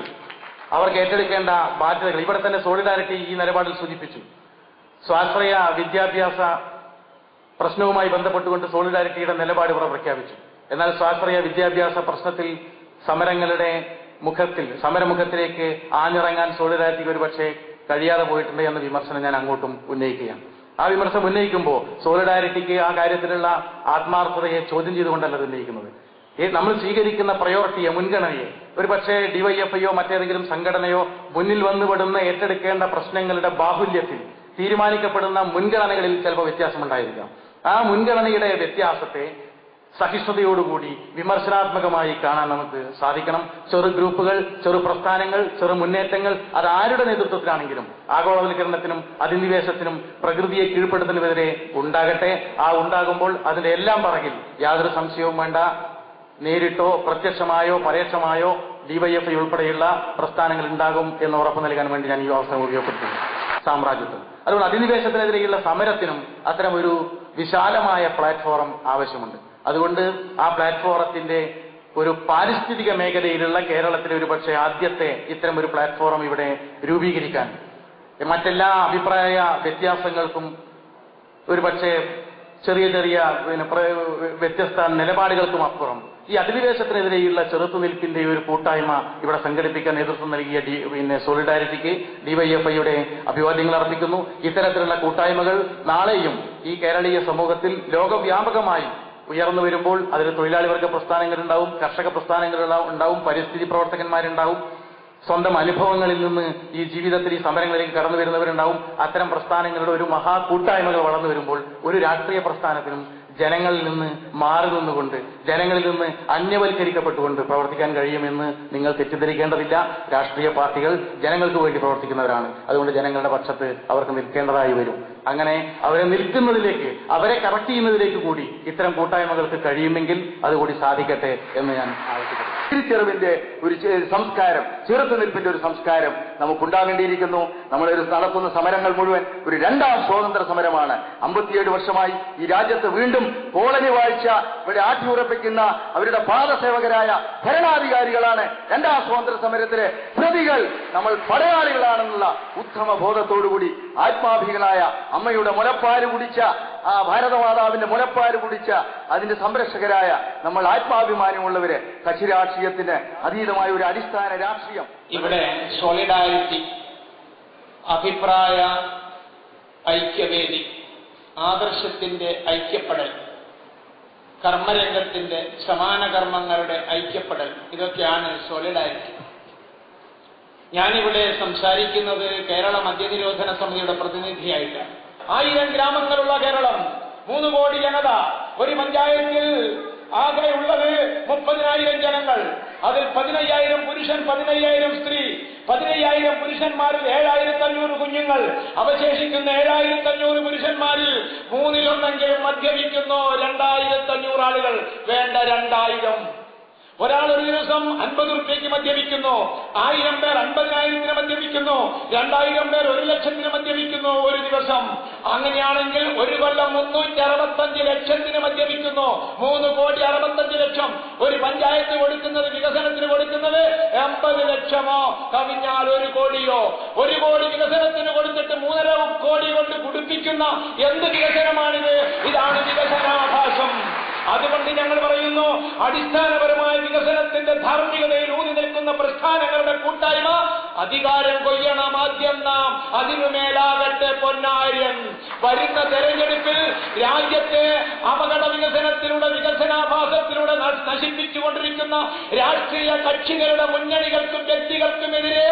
അവർക്ക് ഏറ്റെടുക്കേണ്ട ബാധ്യതകൾ, ഇവിടെ തന്നെ സോളിഡാരിറ്റി ഈ നിലപാടിൽ സൂചിപ്പിച്ചു. സ്വാശ്രയ വിദ്യാഭ്യാസ പ്രശ്നവുമായി ബന്ധപ്പെട്ടുകൊണ്ട് സോളിഡാരിറ്റിയുടെ നിലപാട് ഇവിടെ പ്രഖ്യാപിച്ചു. എന്നാൽ സ്വാശ്രയ വിദ്യാഭ്യാസ പ്രശ്നത്തിൽ സമരമുഖത്തിലേക്ക് ആഞ്ഞിറങ്ങാൻ സോളിഡാരിറ്റിക്ക് ഒരുപക്ഷെ കഴിയാതെ പോയിട്ടുണ്ട് എന്ന വിമർശനം ഞാൻ അങ്ങോട്ടും ഉന്നയിക്കുകയാണ്. ആ വിമർശനം ഉന്നയിക്കുമ്പോൾ സോളിഡാരിറ്റിക്ക് ആ കാര്യത്തിലുള്ള ആത്മാർത്ഥതയെ ചോദ്യം ചെയ്തുകൊണ്ടല്ല അത് ഉന്നയിക്കുന്നത്. നമ്മൾ സ്വീകരിക്കുന്ന പ്രയോറിറ്റിയെ, മുൻഗണനയെ ഒരുപക്ഷെ ഡിവൈഎഫ്ഐയോ മറ്റേതെങ്കിലും സംഘടനയോ മുന്നിൽ വന്നുപെടുന്ന ഏറ്റെടുക്കേണ്ട പ്രശ്നങ്ങളുടെ ബാഹുല്യത്തിൽ തീരുമാനിക്കപ്പെടുന്ന മുൻഗണനകളിൽ ചിലപ്പോൾ വ്യത്യാസമുണ്ടായിരിക്കാം. ആ മുൻഗണനയുടെ വ്യത്യാസത്തെ സഹിഷ്ണുതയോടുകൂടി വിമർശനാത്മകമായി കാണാൻ നമുക്ക് സാധിക്കണം. ചെറു ഗ്രൂപ്പുകൾ, ചെറു പ്രസ്ഥാനങ്ങൾ, ചെറു മുന്നേറ്റങ്ങൾ അത് ആരുടെ നേതൃത്വത്തിലാണെങ്കിലും ആഗോളവൽക്കരണത്തിനും അധിനിവേശത്തിനും പ്രകൃതിയെ കീഴ്പ്പെടുത്തുന്നതിനെതിരെ ഉണ്ടാകട്ടെ. ആ ഉണ്ടാകുമ്പോൾ അതിന്റെ എല്ലാം പറകിൽ യാതൊരു സംശയവും വേണ്ട, നേരിട്ടോ പ്രത്യക്ഷമായോ പരോക്ഷമായോ ഡിവൈഎഫ്ഐ ഉൾപ്പെടെയുള്ള പ്രസ്ഥാനങ്ങൾ ഉണ്ടാകും എന്ന് ഉറപ്പു നൽകാൻ വേണ്ടി ഞാൻ ഈ അവസരം ഉപയോഗപ്പെടുത്തുന്നു. സാമ്രാജ്യത്വം, അതുകൊണ്ട് അധിനിവേശത്തിനെതിരെയുള്ള സമരത്തിനും അത്തരം ഒരു വിശാലമായ പ്ലാറ്റ്ഫോം ആവശ്യമുണ്ട്. അതുകൊണ്ട് ആ പ്ലാറ്റ്ഫോറത്തിന്റെ ഒരു പാരിസ്ഥിതിക മേഖലയിലുള്ള കേരളത്തിലെ ഒരുപക്ഷെ ആദ്യത്തെ ഇത്തരം ഒരു പ്ലാറ്റ്ഫോം ഇവിടെ രൂപീകരിക്കാൻ, മറ്റെല്ലാ അഭിപ്രായ വ്യത്യാസങ്ങൾക്കും ഒരുപക്ഷെ ചെറിയ വ്യത്യസ്ത നിലപാടുകൾക്കും അപ്പുറം ഈ അധിനിവേശത്തിനെതിരെയുള്ള ചെറുത്തുനിൽപ്പിന്റെ ഒരു കൂട്ടായ്മ ഇവിടെ സംഘടിപ്പിക്കാൻ നേതൃത്വം നൽകിയ സോളിഡാരിറ്റിക്ക് ഡിവൈഎഫ്ഐയുടെ അഭിവാദ്യങ്ങൾ അർപ്പിക്കുന്നു. ഇത്തരത്തിലുള്ള കൂട്ടായ്മകൾ നാളെയും ഈ കേരളീയ സമൂഹത്തിൽ ലോകവ്യാപകമായി ഉയർന്നു വരുമ്പോൾ അതിൽ തൊഴിലാളി വർഗ പ്രസ്ഥാനങ്ങളുണ്ടാവും, കർഷക പ്രസ്ഥാനങ്ങളുണ്ടാവും, പരിസ്ഥിതി പ്രവർത്തകന്മാരുണ്ടാവും, സ്വന്തം അനുഭവങ്ങളിൽ നിന്ന് ഈ ജീവിതത്തിൽ ഈ സമരങ്ങളിലേക്ക് കടന്നു വരുന്നവരുണ്ടാവും. അത്തരം പ്രസ്ഥാനങ്ങളുടെ ഒരു മഹാ കൂട്ടായ്മകൾ വളർന്നു വരുമ്പോൾ ഒരു രാഷ്ട്രീയ പ്രസ്ഥാനത്തിനും ജനങ്ങളിൽ നിന്ന് മാറി നിന്നുകൊണ്ട്, ജനങ്ങളിൽ നിന്ന് അന്യവൽക്കരിക്കപ്പെട്ടുകൊണ്ട് പ്രവർത്തിക്കാൻ കഴിയുമെന്ന് നിങ്ങൾ തെറ്റിദ്ധരിക്കേണ്ടതില്ല. രാഷ്ട്രീയ പാർട്ടികൾ ജനങ്ങൾക്ക് വേണ്ടി പ്രവർത്തിക്കുന്നവരാണ്. അതുകൊണ്ട് ജനങ്ങളുടെ പക്ഷത്ത് അവർക്ക് നിൽക്കേണ്ടതായി വരും. അങ്ങനെ അവരെ നിൽക്കുന്നതിലേക്ക്, അവരെ കറക്റ്റ് ചെയ്യുന്നതിലേക്ക് കൂടി ഇത്തരം കൂട്ടായ്മകൾക്ക് കഴിയുമെങ്കിൽ അതുകൂടി സാധിക്കട്ടെ എന്ന് ഞാൻ ആവശ്യപ്പെടുന്നു. തിരിച്ചറിവിന്റെ ഒരു സംസ്കാരം, ചെറുത്തുനിൽപ്പിന്റെ ഒരു സംസ്കാരം നമുക്കുണ്ടാകേണ്ടിയിരിക്കുന്നു. നമ്മളൊരു നടത്തുന്ന സമരങ്ങൾ മുഴുവൻ ഒരു രണ്ടാം സ്വാതന്ത്ര്യ സമരമാണ്. 57 വർഷമായി ഈ രാജ്യത്ത് വീണ്ടും കോളനി വാഴ്ച ഇവിടെ ആട്ടിയുറപ്പിക്കുന്ന അവരുടെ പാദസേവകരായ ഭരണാധികാരികളാണ് രണ്ടാം സ്വാതന്ത്ര്യ സമരത്തിലെ പ്രതികൾ. നമ്മൾ പടയാളികളാണെന്നുള്ള ഉത്തമ ബോധത്തോടുകൂടി ആത്മാഭികളായ അമ്മയുടെ മുലപ്പാല് കുടിച്ച, ആ ഭാരതമാതാവിന്റെ മുലപ്പാല് കുടിച്ച അതിന്റെ സംരക്ഷകരായ നമ്മൾ ആത്മാഭിമാനമുള്ളവര് കക്ഷി രാഷ്ട്രീയത്തിന് അതീതമായ ഒരു അടിസ്ഥാന രാഷ്ട്രീയം. ഇവിടെ സോളിഡാരിറ്റി, അഭിപ്രായ ഐക്യവേദി, ആദർശത്തിന്റെ ഐക്യപ്പെടൽ, കർമ്മരംഗത്തിന്റെ സമാന കർമ്മങ്ങളുടെ ഐക്യപ്പെടൽ, ഇതൊക്കെയാണ് സോളിഡാരിറ്റി. ഞാനിവിടെ സംസാരിക്കുന്നത് കേരള മദ്യനിരോധന സമിതിയുടെ പ്രതിനിധിയായിട്ടാണ്. 1000 ഗ്രാമങ്ങളുള്ള കേരളം, 3 കോടി ജനത, ഒരു പഞ്ചായത്തിൽ ആകെയുള്ളത് 30,000 ജനങ്ങൾ. അതിൽ 15,000 പുരുഷൻ, 15,000 സ്ത്രീ, 15,000 പുരുഷന്മാരിൽ 7,500 കുഞ്ഞുങ്ങൾ. അവശേഷിക്കുന്ന 7,500 പുരുഷന്മാരിൽ 1/3 മദ്യപിക്കുന്നു. 2,500 ആളുകൾ, വേണ്ട 2,000. ഒരാൾ ഒരു ദിവസം 50 റുപ്യക്ക് മദ്യപിക്കുന്നു. 1000 പേർ 50,000 മദ്യപിക്കുന്നു. 2,000 പേർ 1,00,000 മദ്യപിക്കുന്നു ഒരു ദിവസം. അങ്ങനെയാണെങ്കിൽ ഒരു കൊല്ലം 365 ലക്ഷത്തിന് മദ്യപിക്കുന്നു. 3,65,00,000. ഒരു പഞ്ചായത്ത് കൊടുക്കുന്നത്, വികസനത്തിന് കൊടുക്കുന്നത് 80 ലക്ഷമോ കവിഞ്ഞാൽ 1 കോടിയോ. 1 കോടി വികസനത്തിന് കൊടുത്തിട്ട് 3.5 കോടി കൊണ്ട് കുടിപ്പിക്കുന്ന എന്ത് വികസനമാണിത്? ഇതാണ് വികസനാഭാസം. അതുകൊണ്ട് ഞങ്ങൾ പറയുന്നു, അടിസ്ഥാനപരമായ വികസനത്തിന്റെ ധാർമ്മികതയിൽ ഊന്നി നിൽക്കുന്ന പ്രസ്ഥാനങ്ങളുടെ കൂട്ടായ്മ അധികാരം കൊയ്യണം. ആദ്യം നാം അതിനുമേലാകട്ടെ പൊന്നാര്യൻ. വരുന്ന തെരഞ്ഞെടുപ്പിൽ രാജ്യത്തെ അപകട വികസനത്തിലൂടെ, വികസനാഭാസത്തിലൂടെ നശിപ്പിച്ചുകൊണ്ടിരിക്കുന്ന രാഷ്ട്രീയ കക്ഷികളുടെ മുന്നണികൾക്കും വ്യക്തികൾക്കുമെതിരെ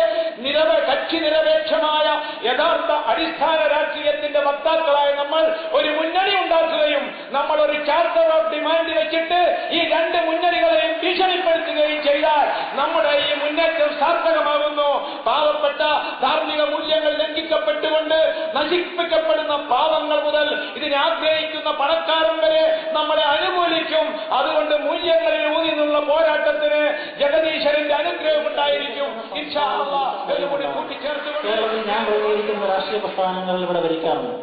കക്ഷി നിരപേക്ഷമായ യഥാർത്ഥ അടിസ്ഥാന രാഷ്ട്രീയത്തിന്റെ വക്താക്കളായ നമ്മൾ ഒരു മുന്നണി ഉണ്ടാക്കുകയും നമ്മൾ ഒരു ചാർട്ടർ ഓഫ് ഡിമാൻഡ് വെച്ചിട്ട് ഈ 2 മുന്നണികളെയും ഭീഷണിപ്പെടുത്തുകയും ചെയ്താൽ നമ്മുടെ ഈ മുന്നേറ്റം സാർത്ഥകമാകുന്നു. പാവപ്പെട്ട ധാർമ്മിക മൂല്യങ്ങൾ ലംഘിക്കപ്പെട്ടുകൊണ്ട് നശിപ്പിക്കപ്പെടുന്ന പാവങ്ങൾ മുതൽ ഇതിനെ ആഗ്രഹിക്കുന്ന പണക്കാരൻ വരെ നമ്മളെ അനുകൂലിക്കും. അതുകൊണ്ട് മൂല്യങ്ങളിൽ ഊന്നിനുള്ള പോരാട്ടത്തിന് ജഗദീശ്വരന്റെ അനുഗ്രഹം ഉണ്ടായിരിക്കും. ഇൻഷാ അല്ലാഹ് കൂടി കൂട്ടിച്ചേർത്തുകൊണ്ട് കേരളത്തിൽ ഞാൻ പ്രതികരിക്കുന്ന രാഷ്ട്രീയ പ്രസ്ഥാനങ്ങൾ ഇവിടെ ഭരിക്കാറുണ്ട്,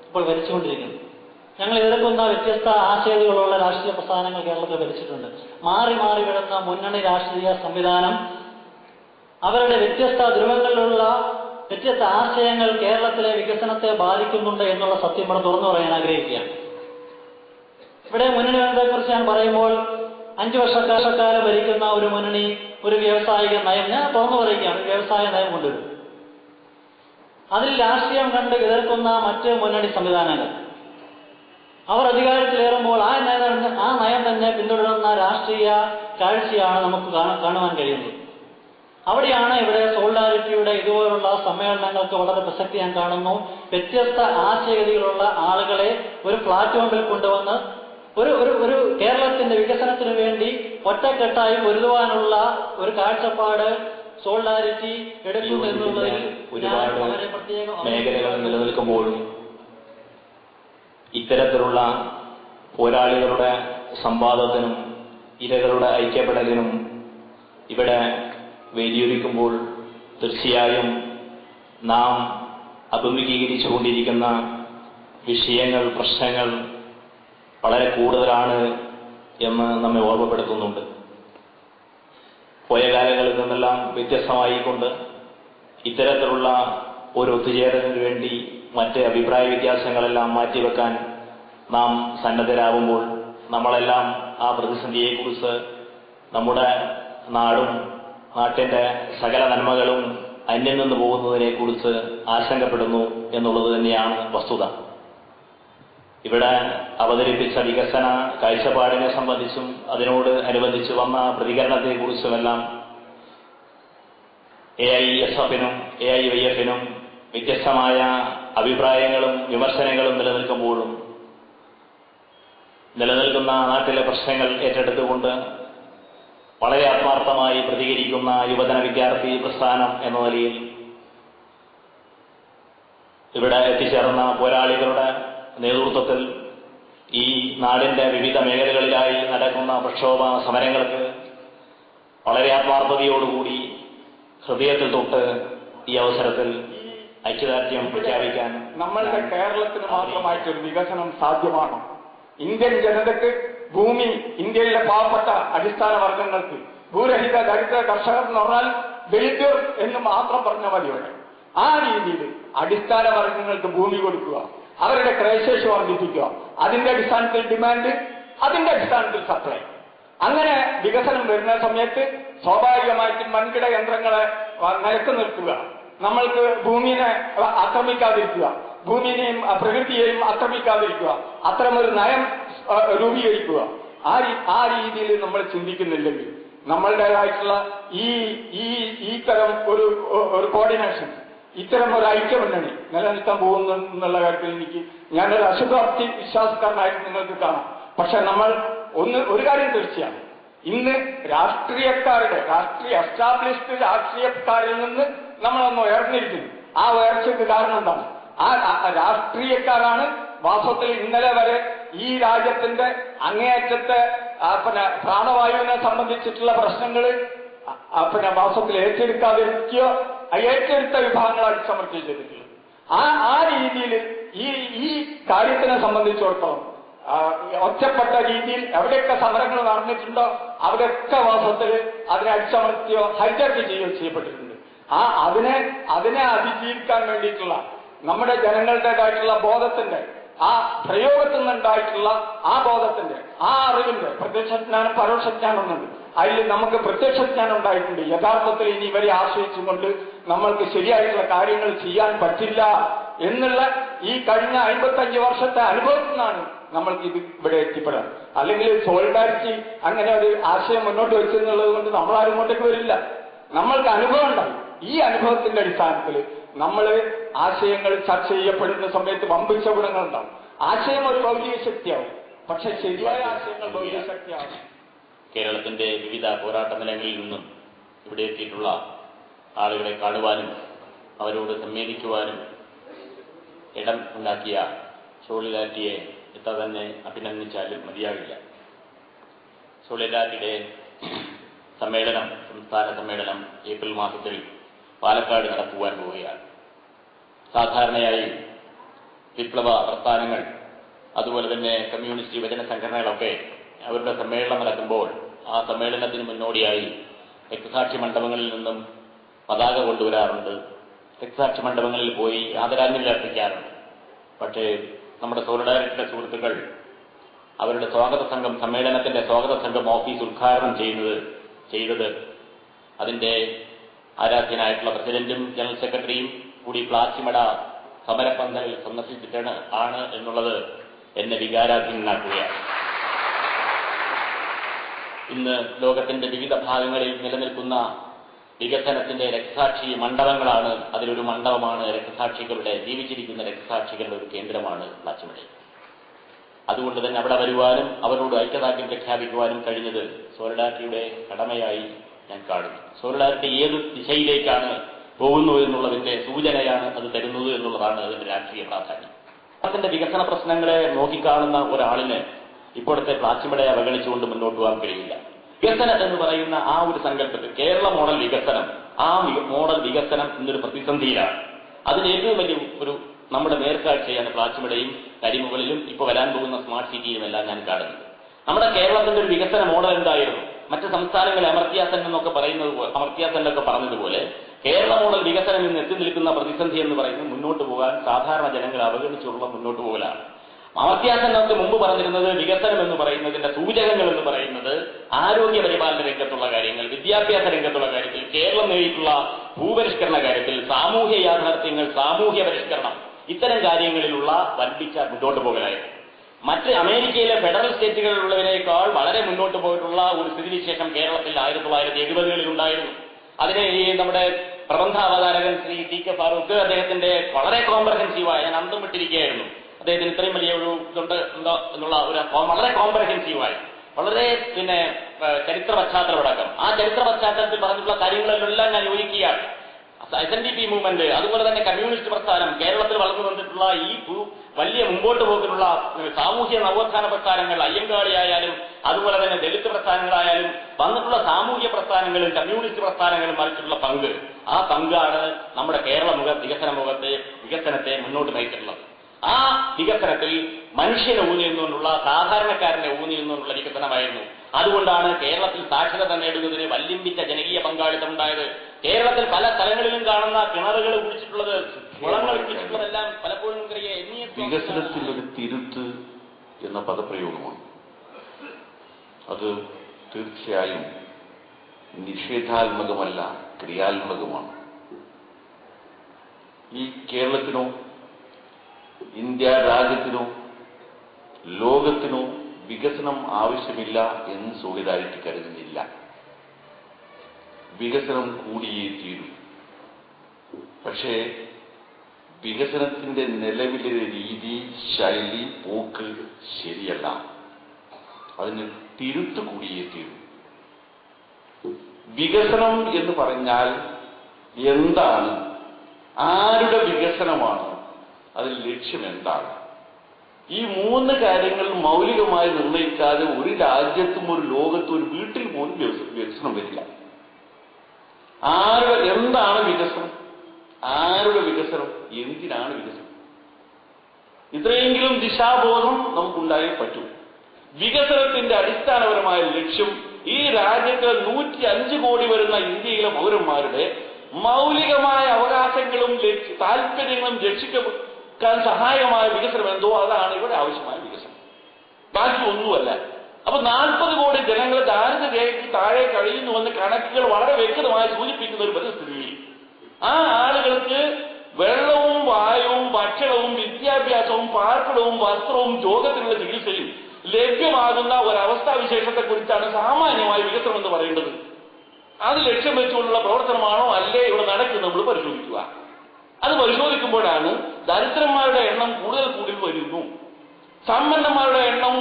ഇപ്പോൾ ഭരിച്ചുകൊണ്ടിരിക്കുന്നു. ഞങ്ങൾ എതിർക്കുന്ന വ്യത്യസ്ത ആശയങ്ങളുള്ള രാഷ്ട്രീയ പ്രസ്ഥാനങ്ങൾ കേരളത്തിൽ ഭരിച്ചിട്ടുണ്ട്. മാറി മാറി വരുന്ന മുന്നണി രാഷ്ട്രീയ സംവിധാനം അവരുടെ വ്യത്യസ്ത ധ്രുവങ്ങളിലുള്ള വ്യത്യസ്ത ആശയങ്ങൾ കേരളത്തിലെ വികസനത്തെ ബാധിക്കുന്നുണ്ട് എന്നുള്ള സത്യം ഇവിടെ തുറന്നു പറയാൻ ആഗ്രഹിക്കുകയാണ്. ഇവിടെ മുന്നണി ബന്ധത്തെക്കുറിച്ച് ഞാൻ പറയുമ്പോൾ 5 വർഷക്കാലം ഭരിക്കുന്ന ഒരു മുന്നണി ഒരു വ്യാവസായിക നയം, ഞാൻ തുറന്നു പറയുകയാണ്, വ്യവസായ നയം കൊണ്ടുവരും. അതിൽ രാഷ്ട്രീയം കണ്ട് എതിർക്കുന്ന മറ്റ് മുന്നണി സംവിധാനങ്ങൾ അവർ അധികാരത്തിലേറുമ്പോൾ ആ നയം തന്നെ പിന്തുടരുന്ന രാഷ്ട്രീയ കാഴ്ചയാണ് നമുക്ക് കാണുവാൻ കഴിയുന്നത്. അവിടെയാണ് ഇവിടെ സോളിഡാരിറ്റിയുടെ ഇതുപോലുള്ള സമ്മേളനങ്ങൾക്ക് വളരെ പ്രസക്തി ഞാൻ കാണുന്നു. വ്യത്യസ്ത ആശയഗതികളുള്ള ആളുകളെ ഒരു പ്ലാറ്റ്ഫോമിൽ കൊണ്ടുവന്ന് ഒരു കേരളത്തിന്റെ വികസനത്തിന് വേണ്ടി ഒറ്റക്കെട്ടായി പൊരുതുവാനുള്ള ഒരു കാഴ്ചപ്പാട് സോളിഡാരിറ്റി എടുക്കുന്നു എന്നുള്ളതിൽ ഒരുപാട് മേഖലകൾ നിലനിൽക്കുമ്പോഴും ഇത്തരത്തിലുള്ള പോരാളികളുടെ സംവാദത്തിനും ഇരകളുടെ ഐക്യപ്പെടലിനും ഇവിടെ വേദിയൊരുക്കുമ്പോൾ തീർച്ചയായും നാം അഭിമുഖീകരിച്ചുകൊണ്ടിരിക്കുന്ന വിഷയങ്ങൾ, പ്രശ്നങ്ങൾ വളരെ കൂടുതലാണ് എന്ന് നമ്മെ ഓർമ്മപ്പെടുത്തുന്നുണ്ട്. പോയ കാലങ്ങളിൽ നിന്നെല്ലാം വ്യത്യസ്തമായിക്കൊണ്ട് ഇത്തരത്തിലുള്ള ഒരു ഒത്തുചേരലിന് വേണ്ടി മറ്റ് അഭിപ്രായ വ്യത്യാസങ്ങളെല്ലാം മാറ്റിവെക്കാൻ നാം സന്നദ്ധരാകുമ്പോൾ നമ്മളെല്ലാം ആ പ്രതിസന്ധിയെക്കുറിച്ച് നമ്മുടെ നാടും നാട്ടിന്റെ സകല നന്മകളും അന്യം നിന്ന് പോകുന്നതിനെക്കുറിച്ച് ആശങ്കപ്പെടുന്നു എന്നുള്ളത് തന്നെയാണ് വസ്തുത. ഇവിടെ അവതരിപ്പിച്ച വികസന കാഴ്ചപ്പാടിനെ സംബന്ധിച്ചും അതിനോട് അനുബന്ധിച്ച് വന്ന പ്രതികരണത്തെക്കുറിച്ചുമെല്ലാം AISF-നും AIYF-നും വ്യത്യസ്തമായ അഭിപ്രായങ്ങളും വിമർശനങ്ങളും നിലനിൽക്കുമ്പോഴും നിലനിൽക്കുന്ന നാട്ടിലെ പ്രശ്നങ്ങൾ ഏറ്റെടുത്തുകൊണ്ട് വളരെ ആത്മാർത്ഥമായി പ്രതികരിക്കുന്ന യുവജന വിദ്യാർത്ഥി പ്രസ്ഥാനം എന്ന നിലയിൽ ഇവിടെ എത്തിച്ചേർന്ന പോരാളികളുടെ നേതൃത്വത്തിൽ ഈ നാടിന്റെ വിവിധ മേഖലകളിലായി നടക്കുന്ന പ്രക്ഷോഭ സമരങ്ങൾക്ക് വളരെ ആത്മാർത്ഥതയോടുകൂടി ഹൃദയത്തിൽ തൊട്ട് ഈ അവസരത്തിൽ ഐക്യദാർഢ്യം പ്രഖ്യാപിക്കാൻ നമ്മളുടെ കേരളത്തിന് മാത്രമായിട്ടൊരു വികസനം സാധ്യമാണോ? ഇന്ത്യൻ ജനതയ്ക്ക് ഭൂമി, ഇന്ത്യയിലെ പാവപ്പെട്ട അടിസ്ഥാന വർഗങ്ങൾക്ക്, ഭൂരഹിത ദരിദ്ര കർഷകർ എന്ന് പറഞ്ഞാൽ ദരിദ്രർ എന്ന് മാത്രം പറഞ്ഞ മതിയോടെ ആ രീതിയിൽ അടിസ്ഥാന വർഗങ്ങൾക്ക് ഭൂമി കൊടുക്കുക, അവരുടെ ക്രയശേഷി വർദ്ധിപ്പിക്കുക, അതിന്റെ അടിസ്ഥാനത്തിൽ ഡിമാൻഡ്, അതിന്റെ അടിസ്ഥാനത്തിൽ സപ്ലൈ. അങ്ങനെ വികസനം വരുന്ന സമയത്ത് സ്വാഭാവികമായിട്ടും വൻകിട യന്ത്രങ്ങളെ നിലക്ക് നിർത്തുക, നമ്മൾക്ക് ഭൂമിയെ ആക്രമിക്കാതിരിക്കുക, ഭൂമിയെയും പ്രകൃതിയെയും ആക്രമിക്കാതിരിക്കുക, അത്തരമൊരു നയം രൂപീകരിക്കുക. ആ രീതിയിൽ നമ്മൾ ചിന്തിക്കുന്നില്ലെങ്കിൽ നമ്മളുടേതായിട്ടുള്ള ഈ തരം ഒരു കോർഡിനേഷൻ, ഇത്തരം ഒരു ഐക്യമുന്നണി നിലനിൽക്കാൻ പോകുന്നു എന്നുള്ള കാര്യത്തിൽ ഞാനൊരു അശുഭാപ്തി വിശ്വാസക്കാരനായിട്ട് നിങ്ങൾക്ക് കാണാം. പക്ഷെ നമ്മൾ ഒരു കാര്യം തീർച്ചയാണ്, ഇന്ന് രാഷ്ട്രീയ എസ്റ്റാബ്ലിഷ്ഡ് രാഷ്ട്രീയക്കാരിൽ നിന്ന് നമ്മളൊന്ന് ഉയർന്നിരിക്കുന്നു. ആ ഉയർച്ചയ്ക്ക് കാരണം എന്താണ്? ആ രാഷ്ട്രീയക്കാരാണ് വാസ്തവത്തിൽ ഇന്നലെ വരെ ഈ രാജ്യത്തിന്റെ അങ്ങേയറ്റത്തെ പ്രാണവായുവിനെ സംബന്ധിച്ചിട്ടുള്ള പ്രശ്നങ്ങൾ വാസ്തവത്തിൽ ഏറ്റെടുക്കാതിരിക്കുകയോ ഏറ്റെടുത്ത വിഭാഗങ്ങൾ അടിച്ചമർത്തി ചെയ്തിട്ടുള്ളത്. ആ രീതിയിൽ ഈ കാര്യത്തിനെ സംബന്ധിച്ചിടത്തോളം ഒറ്റപ്പെട്ട രീതിയിൽ എവിടെയൊക്കെ സമരങ്ങൾ നടന്നിട്ടുണ്ടോ അവിടെയൊക്കെ വാസ്തവത്തിൽ അതിനെ അടിച്ചമർത്തിയോ ഹൈജാക്ക് ചെയ്യുകയോ ചെയ്യപ്പെട്ടിട്ടുണ്ട്. അതിനെ അതിജീവിക്കാൻ വേണ്ടിയിട്ടുള്ള നമ്മുടെ ജനങ്ങളുടേതായിട്ടുള്ള ബോധത്തിന്റെ, ആ പ്രയോഗത്തിൽ നിന്നുണ്ടായിട്ടുള്ള ആ ബോധത്തിന്റെ, ആ അറിവിന്റെ, പ്രത്യക്ഷജ്ഞാനം പരോക്ഷജ്ഞാനം എന്നുണ്ട്. അതിൽ നമുക്ക് പ്രത്യക്ഷജ്ഞാനം ഉണ്ടായിട്ടുണ്ട്. യഥാർത്ഥത്തിൽ ഇനി ഇവരെ ആശ്രയിച്ചുകൊണ്ട് നമ്മൾക്ക് ശരിയായിട്ടുള്ള കാര്യങ്ങൾ ചെയ്യാൻ പറ്റില്ല എന്നുള്ള ഈ കഴിഞ്ഞ 55 വർഷത്തെ അനുഭവത്തിൽ നിന്നാണ് നമ്മൾക്ക് ഇത് ഇവിടെ എത്തിപ്പെടാൻ. അല്ലെങ്കിൽ സോളിഡാരിറ്റി അങ്ങനെ ഒരു ആശയം മുന്നോട്ട് വെച്ചെന്നുള്ളത് കൊണ്ട് നമ്മളാരും ഇങ്ങോട്ടേക്ക് വരില്ല. നമ്മൾക്ക് അനുഭവം ഉണ്ടായി. ഈ അനുഭവത്തിന്റെ അടിസ്ഥാനത്തിൽ നമ്മൾ ആശയങ്ങൾ ചർച്ച ചെയ്യപ്പെടുന്ന സമയത്ത് വമ്പിച്ച ഗുണങ്ങളുണ്ടാവും. ആശയം ഒരു ഭൗതിക ശക്തിയാവും, പക്ഷെ ശരിയായ ആശയങ്ങൾ ഭൗതിക ശക്തിയാവും. കേരളത്തിന്റെ വിവിധ പോരാട്ട നിലങ്ങളിൽ നിന്നും ഇവിടെ എത്തിയിട്ടുള്ള ആളുകളെ കാണുവാനും അവരോട് സംവേദിക്കുവാനും ഇടം ഉണ്ടാക്കിയ സോളിഡാരിറ്റിയെ എത്ര തന്നെ അഭിനന്ദിച്ചാലും മതിയാകില്ല. സോളിഡാരിറ്റിയുടെ സമ്മേളനം, സംസ്ഥാന സമ്മേളനം ഏപ്രിൽ മാസത്തിൽ പാലക്കാട് നടത്തുവാൻ പോവുകയാണ്. സാധാരണയായി വിപ്ലവ പ്രസ്ഥാനങ്ങൾ അതുപോലെ തന്നെ കമ്മ്യൂണിസ്റ്റ് യുവജന സംഘടനകളൊക്കെ അവരുടെ സമ്മേളനം നടക്കുമ്പോൾ ആ സമ്മേളനത്തിന് മുന്നോടിയായി രക്തസാക്ഷി മണ്ഡപങ്ങളിൽ നിന്നും പതാക കൊണ്ടുവരാറുണ്ട്, രക്തസാക്ഷി മണ്ഡപങ്ങളിൽ പോയി ആദരാഞ്ജലി അർപ്പിക്കാറുണ്ട്. പക്ഷേ നമ്മുടെ സോളിഡാരിറ്റിയുടെ സുഹൃത്തുക്കൾ അവരുടെ സ്വാഗത സംഘം, സമ്മേളനത്തിന്റെ സ്വാഗത സംഘം ഓഫീസ് ഉദ്ഘാടനം ചെയ്തത് അതിന്റെ ആരാധ്യനായിട്ടുള്ള പ്രസിഡന്റും ജനറൽ സെക്രട്ടറിയും കൂടി പ്ലാച്ചിമട സമരപന്തൽ സന്ദർശിച്ചിട്ടാണ് എന്നുള്ളത് എന്നെ വികാരാധീനനാക്കുകയാണ്. ഇന്ന് ലോകത്തിന്റെ വിവിധ ഭാഗങ്ങളിൽ നിലനിൽക്കുന്ന വികസനത്തിന്റെ രക്തസാക്ഷി മണ്ഡപങ്ങളാണ്. അതിലൊരു മണ്ഡപമാണ് ജീവിച്ചിരിക്കുന്ന രക്തസാക്ഷികളുടെ ഒരു കേന്ദ്രമാണ് പ്ലാച്ചിമട. അതുകൊണ്ട് തന്നെ അവിടെ വരുവാനും അവരോട് ഐക്യദാർഢ്യം പ്രഖ്യാപിക്കുവാനും കഴിഞ്ഞത് സോളിഡാരിറ്റിയുടെ കടമയായി ഞാൻ കാണുന്നു. സോളിഡാരിറ്റി ഏത് ദിശയിലേക്കാണ് പോകുന്നു എന്നുള്ളതിന്റെ സൂചനയാണ് അത് തരുന്നത് എന്നുള്ളതാണ് അതിന്റെ രാഷ്ട്രീയ പ്രാധാന്യം. അതിന്റെ വികസന പ്രശ്നങ്ങളെ നോക്കിക്കാണുന്ന ഒരാളിന് ഇപ്പോഴത്തെ പ്ലാച്ചിമടയെ അവഗണിച്ചുകൊണ്ട് മുന്നോട്ട് പോകാൻ കഴിയില്ല. വികസനം എന്ന് പറയുന്ന ആ ഒരു സങ്കല്പത്തിൽ കേരള മോഡൽ വികസനം, ആ മോഡൽ വികസനം എന്നൊരു പ്രതിസന്ധിയിലാണ്. അതിന് ഏറ്റവും വലിയ നമ്മുടെ നേർക്കാഴ്ചയാണ് പ്ലാച്ചിമടയും കരിമുകളിലും ഇപ്പോൾ വരാൻ പോകുന്ന സ്മാർട്ട് സിറ്റിയിലുമെല്ലാം ഞാൻ കാണുന്നത്. നമ്മുടെ കേരളത്തിന്റെ ഒരു വികസന മോഡൽ എന്തായിരുന്നു? മറ്റ് സംസ്ഥാനങ്ങളെ അമർത്യാസെന്നൊക്കെ പറഞ്ഞതുപോലെ കേരള മോഡൽ വികസനം ഇന്ന് എത്തി നിൽക്കുന്ന പ്രതിസന്ധി എന്ന് പറയുന്നത് മുന്നോട്ട് പോകാൻ സാധാരണ ജനങ്ങളെ അവഗണിച്ചുള്ള മുന്നോട്ട് പോകലാണ്. അമർത്യാസെന്നൊക്കെ മുമ്പ് പറഞ്ഞിരുന്നത് വികസനം എന്ന് പറയുന്നതിന്റെ സൂചകങ്ങൾ എന്ന് പറയുന്നത് ആരോഗ്യ പരിപാലന രംഗത്തുള്ള കാര്യങ്ങൾ, വിദ്യാഭ്യാസ രംഗത്തുള്ള കാര്യത്തിൽ, കേരളം നേടിയിട്ടുള്ള ഭൂപരിഷ്കരണ കാര്യത്തിൽ, സാമൂഹ്യ യാഥാർത്ഥ്യങ്ങൾ, സാമൂഹ്യ പരിഷ്കരണം, ഇത്തരം കാര്യങ്ങളിലുള്ള വൻപിച്ച മുന്നോട്ട് പോകലായിരുന്നു. മറ്റ് അമേരിക്കയിലെ ഫെഡറൽ സ്റ്റേറ്റുകളിലുള്ളതിനേക്കാൾ വളരെ മുന്നോട്ട് പോയിട്ടുള്ള ഒരു സ്ഥിതിവിശേഷം കേരളത്തിൽ 1970-കളിൽ ഉണ്ടായിരുന്നു. അതിനെ നമ്മുടെ പ്രബന്ധാവതാരകൻ ശ്രീ ടി കെ ഫാറൂഖ് അദ്ദേഹത്തിന്റെ വളരെ കോംപ്രഹെൻസീവായ, ഞാൻ അന്തം വിട്ടിരിക്കുകയായിരുന്നു, അദ്ദേഹത്തിന് ഇത്രയും വലിയ ഒരു ഇതുണ്ട് എന്തോ എന്നുള്ള ഒരു വളരെ കോംപ്രഹെൻസീവായി, വളരെ ചരിത്ര പശ്ചാത്തലമടക്കം ആ ചരിത്ര പശ്ചാത്തലത്തിൽ പറഞ്ഞിട്ടുള്ള കാര്യങ്ങളിലെല്ലാം ഞാൻ യോജിക്കുകയാണ്. SNDP മൂവ്മെന്റ്, അതുപോലെ തന്നെ കമ്മ്യൂണിസ്റ്റ് പ്രസ്ഥാനം, കേരളത്തിൽ വളർന്നു വന്നിട്ടുള്ള ഈ വലിയ മുമ്പോട്ട് പോക്കിനുള്ള സാമൂഹ്യ നവോത്ഥാന പ്രസ്ഥാനങ്ങൾ, അയ്യങ്കാളിയായാലും അതുപോലെ തന്നെ ദളിത് പ്രസ്ഥാനങ്ങളായാലും വന്നിട്ടുള്ള സാമൂഹ്യ പ്രസ്ഥാനങ്ങളും കമ്മ്യൂണിസ്റ്റ് പ്രസ്ഥാനങ്ങളും വഹിച്ചിട്ടുള്ള പങ്ക്, ആ പങ്കാണ് നമ്മുടെ കേരള വികസനത്തെ മുന്നോട്ട് നയിച്ചിട്ടുള്ളത്. ആ വികസനത്തിൽ മനുഷ്യനെ ഊന്നി നിന്നുകൊണ്ടുള്ള, സാധാരണക്കാരനെ ഊന്നി നിന്നുകൊണ്ടുള്ള വികസനമായിരുന്നു. അതുകൊണ്ടാണ് കേരളത്തിൽ സാക്ഷരത നേടുന്നതിന് വല്യമ്പിച്ച ജനകീയ പങ്കാളിത്തം ഉണ്ടായത്. കേരളത്തിൽ പല സ്ഥലങ്ങളിലും കാണുന്ന കിണറുകൾ കുഴിച്ചിട്ടുള്ളത്, കുളങ്ങൾ കുഴിച്ചിട്ടുള്ളതെല്ലാം പലപ്പോഴും വികസനത്തിൽ ഒരു തിരുത്ത് എന്ന പദപ്രയോഗമാണ്. അത് തീർച്ചയായും നിഷേധാത്മകമല്ല, ക്രിയാത്മകമാണ്. ഈ കേരളത്തിനോ ഇന്ത്യ രാജ്യത്തിനോ ലോകത്തിനോ വികസനം ആവശ്യമില്ല എന്ന് സോളിഡാരിറ്റി കരുതുന്നില്ല. വികസനം കൂടിയേ തീരൂ. പക്ഷേ വികസനത്തിന്റെ നിലവിലെ രീതി, ശൈലി, പോക്ക് ശരിയല്ല. അതിന് തിരുത്ത് കൂടിയേ തീരൂ. വികസനം എന്ന് പറഞ്ഞാൽ എന്താണ്? ആരുടെ വികസനമാണ്? അതിൽ ലക്ഷ്യം എന്താണ്? ഈ മൂന്ന് കാര്യങ്ങൾ മൗലികമായി നിർണ്ണയിക്കാതെ ഒരു രാജ്യത്തും ഒരു ലോകത്തും ഒരു വീട്ടിൽ പോലും വികസനം വരില്ല. എന്താണ് വികസനം? ആരുടെ വികസനം? എന്തിനാണ് വികസനം? ഇത്രയെങ്കിലും ദിശാബോധം നമുക്കുണ്ടായേ പറ്റൂ. വികസനത്തിന്റെ അടിസ്ഥാനപരമായ ലക്ഷ്യം ഈ രാജ്യത്ത് 105 കോടി വരുന്ന ഇന്ത്യയിലെ പൗരന്മാരുടെ മൗലികമായ അവകാശങ്ങളും താല്പര്യങ്ങളും രക്ഷിക്കാൻ സഹായകമായ വികസനം എന്തോ അതാണ് ഇവിടെ ആവശ്യമായ വികസനം, ബാക്കി ഒന്നുമല്ല. അപ്പൊ 40 കോടി ജനങ്ങൾ ദാരിദ്ര്യരേഖയ്ക്ക് താഴെ കഴിയുന്നുവെന്ന് കണക്കുകൾ വളരെ വ്യക്തമായി സൂചിപ്പിക്കുന്ന ഒരു പരിസ്ഥിതിയിൽ ആ ആളുകൾക്ക് വെള്ളവും വായുവും ഭക്ഷണവും വിദ്യാഭ്യാസവും പാർപ്പിടവും വസ്ത്രവും രോഗത്തിനുള്ള ചികിത്സയും ലഭ്യമാകുന്ന ഒരവസ്ഥാവിശേഷത്തെക്കുറിച്ചാണ് സാമാന്യമായി വികസനം എന്ന് പറയുന്നത്. അത് ലക്ഷ്യം വെച്ചുകൊണ്ടുള്ള പ്രവർത്തനമാണോ അല്ലേ ഇവിടെ നടക്കുന്നത് നമ്മൾ പരിശോധിക്കുക. അത് പരിശോധിക്കുമ്പോഴാണ് ദരിദ്രന്മാരുടെ എണ്ണം കൂടുതൽ കൂടി വരുന്നു, സമ്പന്നന്മാരുടെ എണ്ണം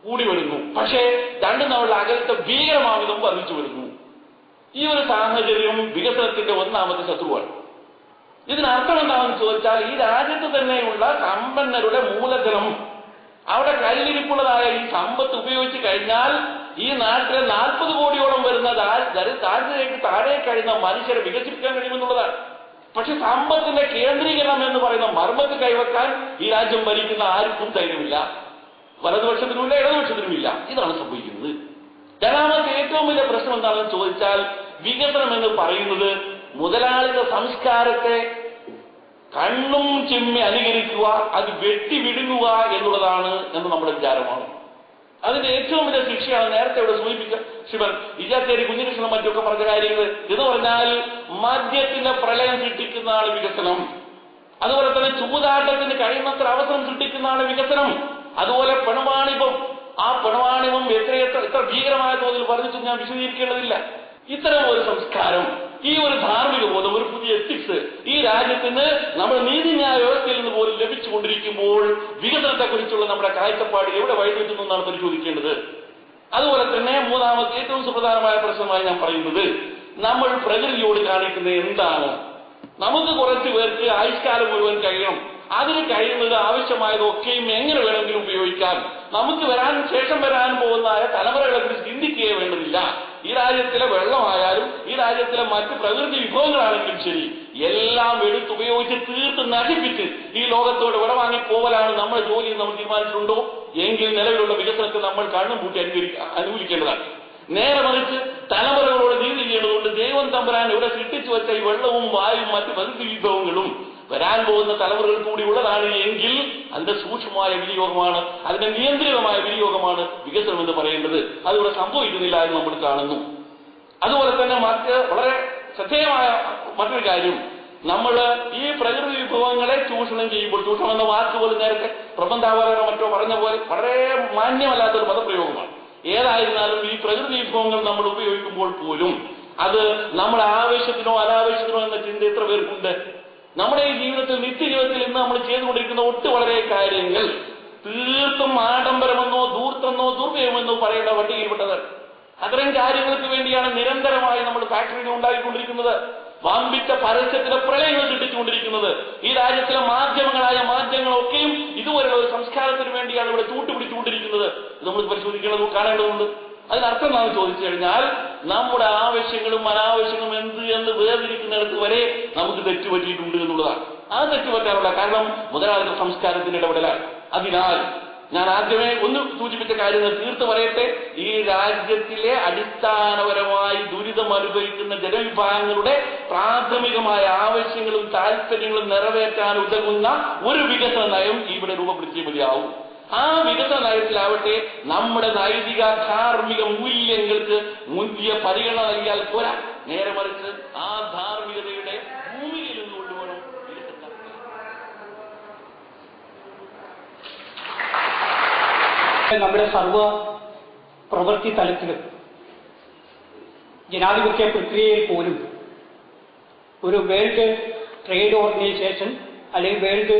കൂടി വരുന്നു. പക്ഷേ രണ്ടും തമ്മിലുള്ള അകലത്തെ ഭീകരമാവിധം വർദ്ധിച്ചു വരുന്നു. ഈ ഒരു സാഹചര്യം വികസനത്തിന്റെ ഒന്നാമത്തെ ശത്രുവാണ്. ഇതിനർത്ഥം എന്താണെന്ന് ചോദിച്ചാൽ ഈ രാജ്യത്ത് തന്നെയുള്ള സമ്പന്നരുടെ മൂലധനം, അവിടെ കയ്യിലിരിപ്പുള്ളതായ ഈ സമ്പത്ത് ഉപയോഗിച്ച് കഴിഞ്ഞാൽ ഈ നാട്ടിലെ 40 കോടിയോളം വരുന്ന ദാരിദ്ര്യരേഖയ്ക്ക് താഴെ കഴിയുന്ന മനുഷ്യരെ വികസിപ്പിക്കാൻ കഴിയുമെന്നുള്ളതാണ്. പക്ഷെ സമ്പത്തിന്റെ കേന്ദ്രീകരണം എന്ന് പറയുന്ന മർമ്മത്ത് കൈവെക്കാൻ ഈ രാജ്യം ഭരിക്കുന്ന ആർക്കും ധൈര്യമില്ല. വലതുപക്ഷത്തിനുമില്ല, ഇടതുപക്ഷത്തിനുമില്ല. ഇതാണ് സംഭവിക്കുന്നത്. രണ്ടാമത്തെ ഏറ്റവും വലിയ പ്രശ്നം എന്താണെന്ന് ചോദിച്ചാൽ വികസനം എന്ന് പറയുന്നത് മുതലാളിത്ത സംസ്കാരത്തെ കണ്ണും ചെമ്മി അനുകരിക്കുക, അത് വെട്ടി വിഴുങ്ങുക എന്നുള്ളതാണ് എന്ന് നമ്മുടെ വിചാരമാണ്. അതിന്റെ ഏറ്റവും വലിയ ശിക്ഷയാണ് നേരത്തെ ഇവിടെ സൂചിപ്പിച്ച ശിവൻ ഇജാത്തേരി കുഞ്ഞികൃഷ്ണനും മറ്റൊക്കെ പറഞ്ഞ കാര്യങ്ങൾ. എന്ന് പറഞ്ഞാൽ മദ്യത്തിന്റെ പ്രളയം സൃഷ്ടിക്കുന്നതാണ് വികസനം. അതുപോലെ തന്നെ ചൂതാട്ടത്തിന് കഴിയുന്നത്ര അവസരം സൃഷ്ടിക്കുന്നതാണ് വികസനം. അതുപോലെ പെണവാണിഭം, ആ പെണവാണിഭം എത്ര ഭീകരമായ തോതിൽ വർദ്ധിച്ചു ഞാൻ വിശദീകരിക്കേണ്ടതില്ല. ഇത്തരം ഒരു സംസ്കാരം, ഈ ഒരു ധാർമ്മിക ബോധം, ഒരു പുതിയ എത്തിക്സ് ഈ രാജ്യത്തിന് നമ്മുടെ നീതിന്യായ വ്യവസ്ഥയിൽ നിന്ന് പോലും ലഭിച്ചുകൊണ്ടിരിക്കുമ്പോൾ വികസനത്തെക്കുറിച്ചുള്ള നമ്മുടെ കാഴ്ചപ്പാട് എവിടെ വഴിതെറ്റുന്നു എന്നാണ് പരിശോധിക്കേണ്ടത്. അതുപോലെ തന്നെ മൂന്നാമത്തെ ഏറ്റവും സുപ്രധാനമായ പ്രശ്നമായി ഞാൻ പറയുന്നത് നമ്മൾ പ്രകൃതിയോട് കാണിക്കുന്നത് എന്താണ്? നമുക്ക് കുറച്ചു പേർക്ക് ആയുഷ്കാലം മുഴുവൻ കഴിയണം, അതിന് കഴിയുന്നത് ആവശ്യമായതൊക്കെയും എങ്ങനെ വേണമെങ്കിലും ഉപയോഗിക്കാം. നമുക്ക് ശേഷം വരാൻ പോകുന്ന തലമുറകളെ കുറിച്ച് ചിന്തിക്കുകയേ വേണ്ടതില്ല. ഈ രാജ്യത്തിലെ വെള്ളമായാലും ഈ രാജ്യത്തിലെ മറ്റ് പ്രകൃതി വിഭവങ്ങളാണെങ്കിലും ശരി, എല്ലാം എടുത്തുപയോഗിച്ച് തീർത്ത് നശിപ്പിച്ച് ഈ ലോകത്തോട് വിടവാങ്ങി പോവലാണ് നമ്മുടെ ജോലി നമ്മൾ തീരുമാനിച്ചിട്ടുണ്ടോ എങ്കിൽ നിലവിലുള്ള വികസനത്തെ നമ്മൾ കണ്ണും പൂട്ടി അനുകൂലിക്കേണ്ടതാണ്. നേരെ മറിച്ച് തലമുറകളോട് നീതി ചെയ്യേണ്ടതുകൊണ്ട് ദൈവം തമ്പുരാൻ ഇവിടെ സൃഷ്ടിച്ചു വെച്ച ഈ വെള്ളവും വായുവും മറ്റ് പ്രകൃതി വിഭവങ്ങളും വരാൻ പോകുന്ന തലമുറകൾ കൂടി ഉള്ളതാണ് എങ്കിൽ അതിന്റെ സൂക്ഷ്മമായ വിനിയോഗമാണ്, അതിന്റെ നിയന്ത്രിതമായ വിനിയോഗമാണ് വികസനം എന്ന് പറയേണ്ടത്. അതിവിടെ സംഭവിക്കുന്നില്ല എന്ന് നമ്മൾ കാണുന്നു. അതുപോലെ തന്നെ വളരെ ശ്രദ്ധേയമായ മറ്റൊരു കാര്യം, നമ്മൾ ഈ പ്രകൃതി വിഭവങ്ങളെ ചൂഷണം ചെയ്യുമ്പോൾ, ചൂഷണം എന്ന വാക്ക് പോലും നേരത്തെ പ്രബന്ധാവതരണം മറ്റോ പറഞ്ഞ പോലെ വളരെ മാന്യമല്ലാത്തൊരു പദപ്രയോഗമാണ്. ഏതായിരുന്നാലും ഈ പ്രകൃതി വിഭവങ്ങൾ നമ്മൾ ഉപയോഗിക്കുമ്പോൾ പോലും അത് നമ്മുടെ ആവശ്യത്തിനോ അനാവശ്യത്തിനോ എന്ന ചിന്ത എത്ര പേർക്കുണ്ട്? നമ്മുടെ ഈ ജീവിതത്തിൽ, നിത്യജീവിതത്തിൽ ഇന്ന് നമ്മൾ ചെയ്തുകൊണ്ടിരിക്കുന്ന വളരെ കാര്യങ്ങൾ തീർത്തും ആഡംബരമെന്നോ ധൂർത്തമെന്നോ ദുർവ്യയമെന്നോ പറയേണ്ട പട്ടികയിൽപ്പെട്ടത്. അത്തരം കാര്യങ്ങൾക്ക് വേണ്ടിയാണ് നിരന്തരമായി നമ്മൾ ഫാക്ടറികൾ ഉണ്ടാക്കിക്കൊണ്ടിരിക്കുന്നത്. വമ്പിച്ച പരസ്യത്തിന്റെ പ്രളയങ്ങൾ സൃഷ്ടിച്ചുകൊണ്ടിരിക്കുന്നത്. ഈ രാജ്യത്തിലെ മാധ്യമങ്ങളൊക്കെയും ഇതുപോലുള്ള ഒരു സംസ്കാരത്തിന് വേണ്ടിയാണ് ഇവിടെ ചൂട്ടുപിടിച്ചുകൊണ്ടിരിക്കുന്നത്. ഇത് നമ്മൾ പരിശോധിക്കേണ്ടത്, കാണേണ്ടതുണ്ട്. അതിനർത്ഥം എന്താണെന്ന് ചോദിച്ചു കഴിഞ്ഞാൽ നമ്മുടെ ആവശ്യങ്ങളും അനാവശ്യങ്ങളും എന്ത് എന്ന് വേർതിരിക്കുന്നിടത്ത് വരെ നമുക്ക് തെറ്റുപറ്റിയിട്ടുണ്ട് എന്നുള്ളതാണ്. ആ തെറ്റുപറ്റാനുള്ള കാരണം മുതലാളിത്ത സംസ്കാരത്തിന്റെ ഇടപെടലാണ്. അതിനാൽ ഞാൻ ആദ്യമേ ഒന്ന് സൂചിപ്പിച്ച കാര്യങ്ങൾ തീർത്ത് പറയട്ടെ. ഈ രാജ്യത്തിലെ അടിസ്ഥാനപരമായി ദുരിതം അനുഭവിക്കുന്ന ജനവിഭാഗങ്ങളുടെ പ്രാഥമികമായ ആവശ്യങ്ങളും താല്പര്യങ്ങളും നിറവേറ്റാൻ ഉതകുന്ന ഒരു വികസന നയം ഇവിടെ രൂപപ്പെടുത്തിയേ മതിയാവും. ആ വികസന നയത്തിലാവട്ടെ നമ്മുടെ നൈതിക ധാർമ്മിക മൂല്യങ്ങൾക്ക് മുന്തിയ പരിഗണന നൽകിയാൽ പോരാ, നേരെ മറിച്ച് ആ ധാർമ്മികതയുടെ ഭൂമിയിൽ നിന്നുകൊണ്ട് വേണം നമ്മുടെ സർവ പ്രവൃത്തി തലത്തിലും ജനാധിപത്യ പ്രക്രിയയിൽ പോലും ഒരു വേൾഡ് ട്രേഡ് ഓർഗനൈസേഷൻ അല്ലെങ്കിൽ വേൾഡ്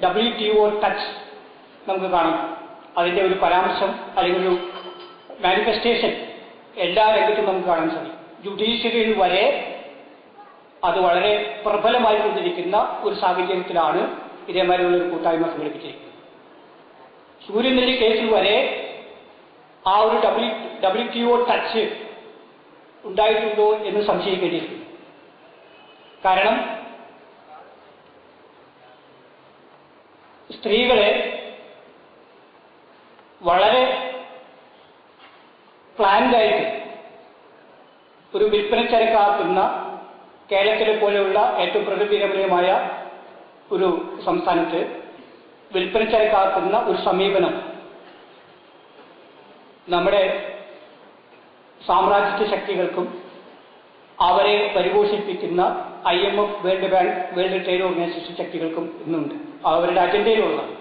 WTO ടച്ച് നമുക്ക് കാണാം. അതിൻ്റെ ഒരു പരാമർശം അല്ലെങ്കിൽ ഒരു മാനിഫെസ്റ്റേഷൻ എല്ലാ രംഗത്തും നമുക്ക് കാണാൻ സാധിക്കും. ജുഡീഷ്യറിയിൽ വരെ അത് വളരെ പ്രബലമായി കൊണ്ടിരിക്കുന്ന ഒരു സാഹചര്യത്തിലാണ് ഇതേമാതിരിയുള്ള ഒരു കൂട്ടായ്മ സംഘടിപ്പിച്ചിരിക്കുന്നത്. സൂര്യനെല്ലി കേസിൽ വരെ ആ ഒരു WTO ടച്ച് ഉണ്ടായിട്ടുണ്ടോ എന്ന് സംശയിക്കേണ്ടിയിരിക്കുന്നു. കാരണം സ്ത്രീകളെ വളരെ പ്ലാൻഡായിട്ട് ഒരു വിൽപ്പനച്ചരക്കാക്കുന്ന കേരളത്തിലെ പോലെയുള്ള ഏറ്റവും പ്രകൃതിരമണീയമായ ഒരു സംസ്ഥാനത്ത് വിൽപ്പനച്ചരക്കാക്കുന്ന ഒരു സമീപനം നമ്മുടെ സാമ്രാജ്യത്വ ശക്തികൾക്കും അവരെ പരിപോഷിപ്പിക്കുന്ന IMF, world bank, world trade organisation ശക്തികൾക്കും ഇന്നുണ്ട്. അവരുടെ അജണ്ടയിലുള്ളതാണ്.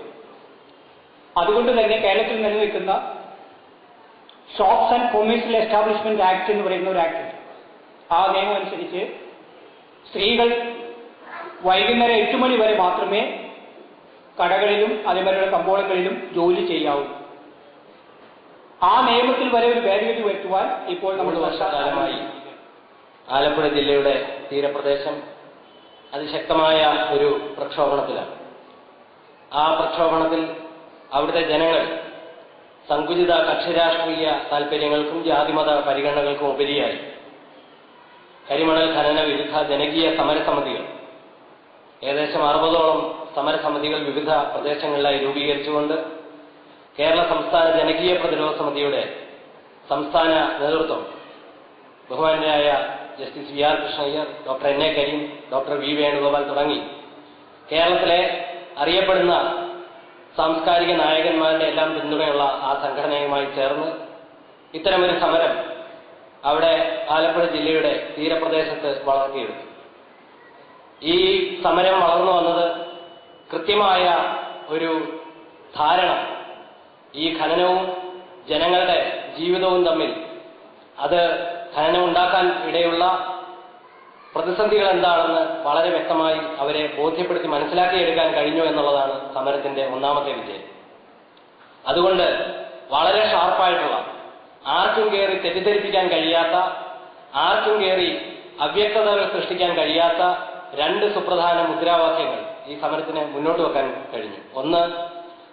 അതുകൊണ്ട് തന്നെ കേരളത്തിൽ നിലനിൽക്കുന്ന shops and commercial establishment act എന്ന് പറയുന്ന ഒരു ആക്ട് ഉണ്ട്. ആ നിയമം അനുസരിച്ച് സ്ത്രീകൾ വൈകുന്നേരം 8 മണി വരെ മാത്രമേ കടകളിലും അതേപോലെയുള്ള കമ്പോളങ്ങളിലും ജോലി ചെയ്യാവൂ. ആ നിയമത്തിൽ വരെ ഒരു ഭേദഗതി വരുത്തുവാൻ ഇപ്പോൾ നമ്മൾ വർഷക്കാലമായി ആലപ്പുഴ ജില്ലയുടെ തീരപ്രദേശം അതിശക്തമായ ഒരു പ്രക്ഷോഭണത്തിലാണ്. ആ പ്രക്ഷോഭണത്തിൽ അവിടുത്തെ ജനങ്ങൾ സങ്കുചിത കക്ഷിരാഷ്ട്രീയ താൽപര്യങ്ങൾക്കും ജാതിമത പരിഗണനകൾക്കും ഉപരിയായി കരിമണൽ ഖനന വിരുദ്ധ ജനകീയ സമരസമിതികൾ ഏകദേശം 60ഓളം സമരസമിതികൾ വിവിധ പ്രദേശങ്ങളിലായി രൂപീകരിച്ചുകൊണ്ട് കേരള സംസ്ഥാന ജനകീയ പ്രതിരോധ സമിതിയുടെ സംസ്ഥാന നേതൃത്വം ബഹുമാനരായ justice VR Krishnaiyer, doctor NA Karim, doctor V Venugopal തുടങ്ങി കേരളത്തിലെ അറിയപ്പെടുന്ന സാംസ്കാരിക നായകന്മാരുടെ എല്ലാം പിന്തുണയുള്ള ആ സംഘടനയുമായി ചേർന്ന് ഇത്തരമൊരു സമരം അവിടെ ആലപ്പുഴ ജില്ലയുടെ തീരപ്രദേശത്ത് വളർത്തിയെടുത്തു. ഈ സമരം വളർന്നു വന്നത് കൃത്യമായ ഒരു ധാരണ ഈ ഖനനവും ജനങ്ങളുടെ ജീവിതവും തമ്മിൽ അത് ഖനനം ഉണ്ടാക്കാൻ ഇടയുള്ള പ്രതിസന്ധികൾ എന്താണെന്ന് വളരെ വ്യക്തമായി അവരെ ബോധ്യപ്പെടുത്തി മനസ്സിലാക്കിയെടുക്കാൻ കഴിഞ്ഞു എന്നുള്ളതാണ് സമരത്തിന്റെ ഒന്നാമത്തെ വിജയം. അതുകൊണ്ട് വളരെ ഷാർപ്പായിട്ടുള്ള, ആർക്കും കയറി തെറ്റിദ്ധരിപ്പിക്കാൻ കഴിയാത്ത, ആർക്കും കയറി അവ്യക്തതകൾ സൃഷ്ടിക്കാൻ കഴിയാത്ത 2 സുപ്രധാന മുദ്രാവാക്യങ്ങൾ ഈ സമരത്തിന് മുന്നോട്ട് വെക്കാൻ കഴിഞ്ഞു. ഒന്ന്,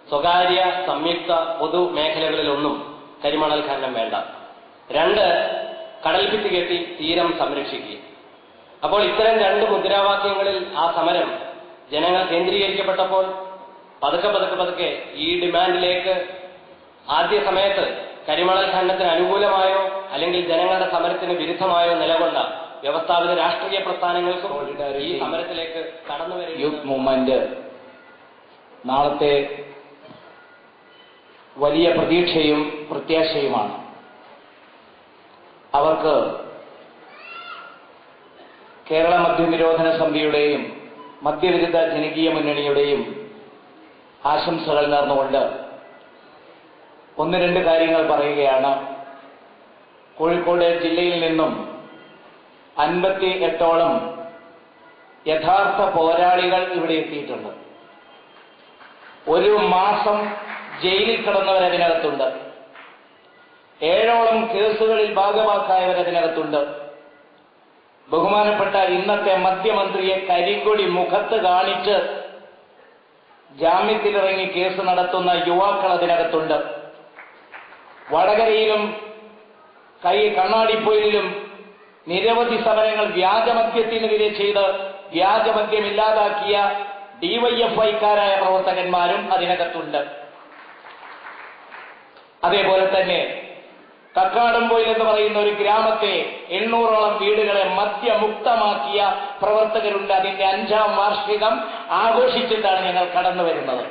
സ്വകാര്യ സംയുക്ത പൊതു മേഖലകളിലൊന്നും കരിമണൽ ഖനനം വേണ്ട. 2, കടൽഭിത്തി കെട്ടി തീരം സംരക്ഷിക്കുക. അപ്പോൾ ഇത്തരം 2 മുദ്രാവാക്യങ്ങളിൽ ആ സമരം ജനങ്ങൾ കേന്ദ്രീകരിക്കപ്പെട്ടപ്പോൾ പതുക്കെ ഈ ഡിമാൻഡിലേക്ക് ആദ്യ സമയത്ത് കരിമണൽ ഖനനത്തിന് അനുകൂലമായോ അല്ലെങ്കിൽ ജനങ്ങളുടെ സമരത്തിന് വിരുദ്ധമായോ നിലകൊണ്ട വ്യവസ്ഥാപിത രാഷ്ട്രീയ പ്രസ്ഥാനങ്ങൾക്കും ഈ സമരത്തിലേക്ക് കടന്നുവരിക യൂത്ത് മൂവ്മെന്റ് നാളത്തെ വലിയ പ്രതീക്ഷയും പ്രത്യാശയുമാണ്. അവർക്ക് കേരള മദ്യനിരോധന സമിതിയുടെയും മദ്യവിരുദ്ധ ജനകീയ മുന്നണിയുടെയും ആശംസകൾ നേർന്നുകൊണ്ട് 1-2 കാര്യങ്ങൾ പറയുകയാണ്. കോഴിക്കോട് ജില്ലയിൽ നിന്നും 58ഓളം യഥാർത്ഥ പോരാളികൾ ഇവിടെ എത്തിയിട്ടുണ്ട്. 1 മാസം ജയിലിൽ കിടന്നവരതിനകത്തുണ്ട്. 7ഓളം കേസുകളിൽ ഭാഗവാക്കായവരതിനകത്തുണ്ട്. ബഹുമാനപ്പെട്ട ഇന്നത്തെ മദ്യമന്ത്രിയെ കരിങ്കൊടി മുഖത്ത് കാണിച്ച് ജാമ്യത്തിലിറങ്ങി കേസ് നടത്തുന്ന യുവാക്കൾ അതിനകത്തുണ്ട്. വടകരയിലും കണ്ണാടിപ്പൊയിലും നിരവധി സമരങ്ങൾ വ്യാജമദ്യത്തിനെതിരെ ചെയ്ത് വ്യാജമദ്യം ഇല്ലാതാക്കിയ ഡിവൈഎഫ്ഐക്കാരായ പ്രവർത്തകന്മാരും അതിനകത്തുണ്ട്. അതേപോലെ തന്നെ കക്കാടംപൊയിൽ എന്ന് പറയുന്ന ഒരു ഗ്രാമത്തെ 800ഓളം വീടുകളെ മദ്യമുക്തമാക്കിയ പ്രവർത്തകരുണ്ട്. അതിന്റെ 5ാം വാർഷികം ആഘോഷിച്ചിട്ടാണ് ഞങ്ങൾ കടന്നു വരുന്നത്.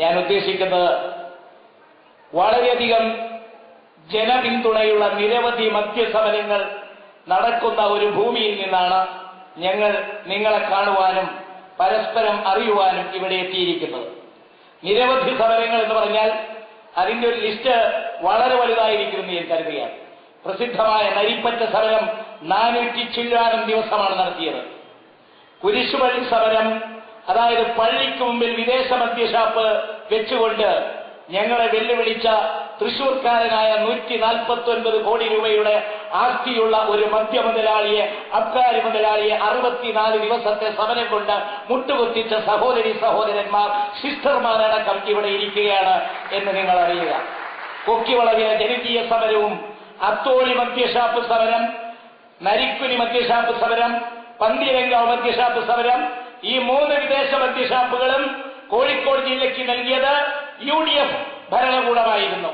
ഞാൻ ഉദ്ദേശിക്കുന്നത് വളരെയധികം ജനപിന്തുണയുള്ള നിരവധി മദ്യസമരങ്ങൾ നടക്കുന്ന ഒരു ഭൂമിയിൽ നിന്നാണ് ഞങ്ങൾ നിങ്ങളെ കാണുവാനും പരസ്പരം അറിയുവാനും ഇവിടെ എത്തിയിരിക്കുന്നത്. നിരവധി സമരങ്ങൾ എന്ന് പറഞ്ഞാൽ അതിന്റെ ഒരു ലിസ്റ്റ് വളരെ വലുതായിരിക്കുമെന്ന് ഞാൻ കരുതുകയാണ്. പ്രസിദ്ധമായ നരിപ്പറ്റ സമരം 400 ചില്ലാനം ദിവസമാണ് നടത്തിയത്. കുരിശുപള്ളി സമരം, അതായത് പള്ളിക്ക് മുമ്പിൽ വിദേശ മദ്യഷാപ്പ് വെച്ചുകൊണ്ട് ഞങ്ങളെ വെല്ലുവിളിച്ച തൃശൂർക്കാരനായ 149 കോടി രൂപയുടെ ആസ്തിയുള്ള ഒരു മദ്യമുതലാളിയെ, അബ്കാരി മുതലാളിയെ 64 ദിവസത്തെ സമരം കൊണ്ട് മുട്ടുകുത്തിച്ച സഹോദരന്മാർ, സിസ്റ്റർമാരടക്കം ഇവിടെ ഇരിക്കുകയാണ് എന്ന് നിങ്ങൾ അറിയുക. കൊക്കിവളവിലെ ജനകീയ സമരവും, അത്തോളി മദ്യഷാപ്പ് സമരം, നരിക്കുനി മദ്യഷാപ്പ് സമരം, പന്തീരങ്കാവ് മദ്യഷാപ്പ് സമരം, ഈ 3 വിദേശ മദ്യഷാപ്പുകളും കോഴിക്കോട് ജില്ലയ്ക്ക് നൽകിയത് UDF ഭരണകൂടമായിരുന്നു.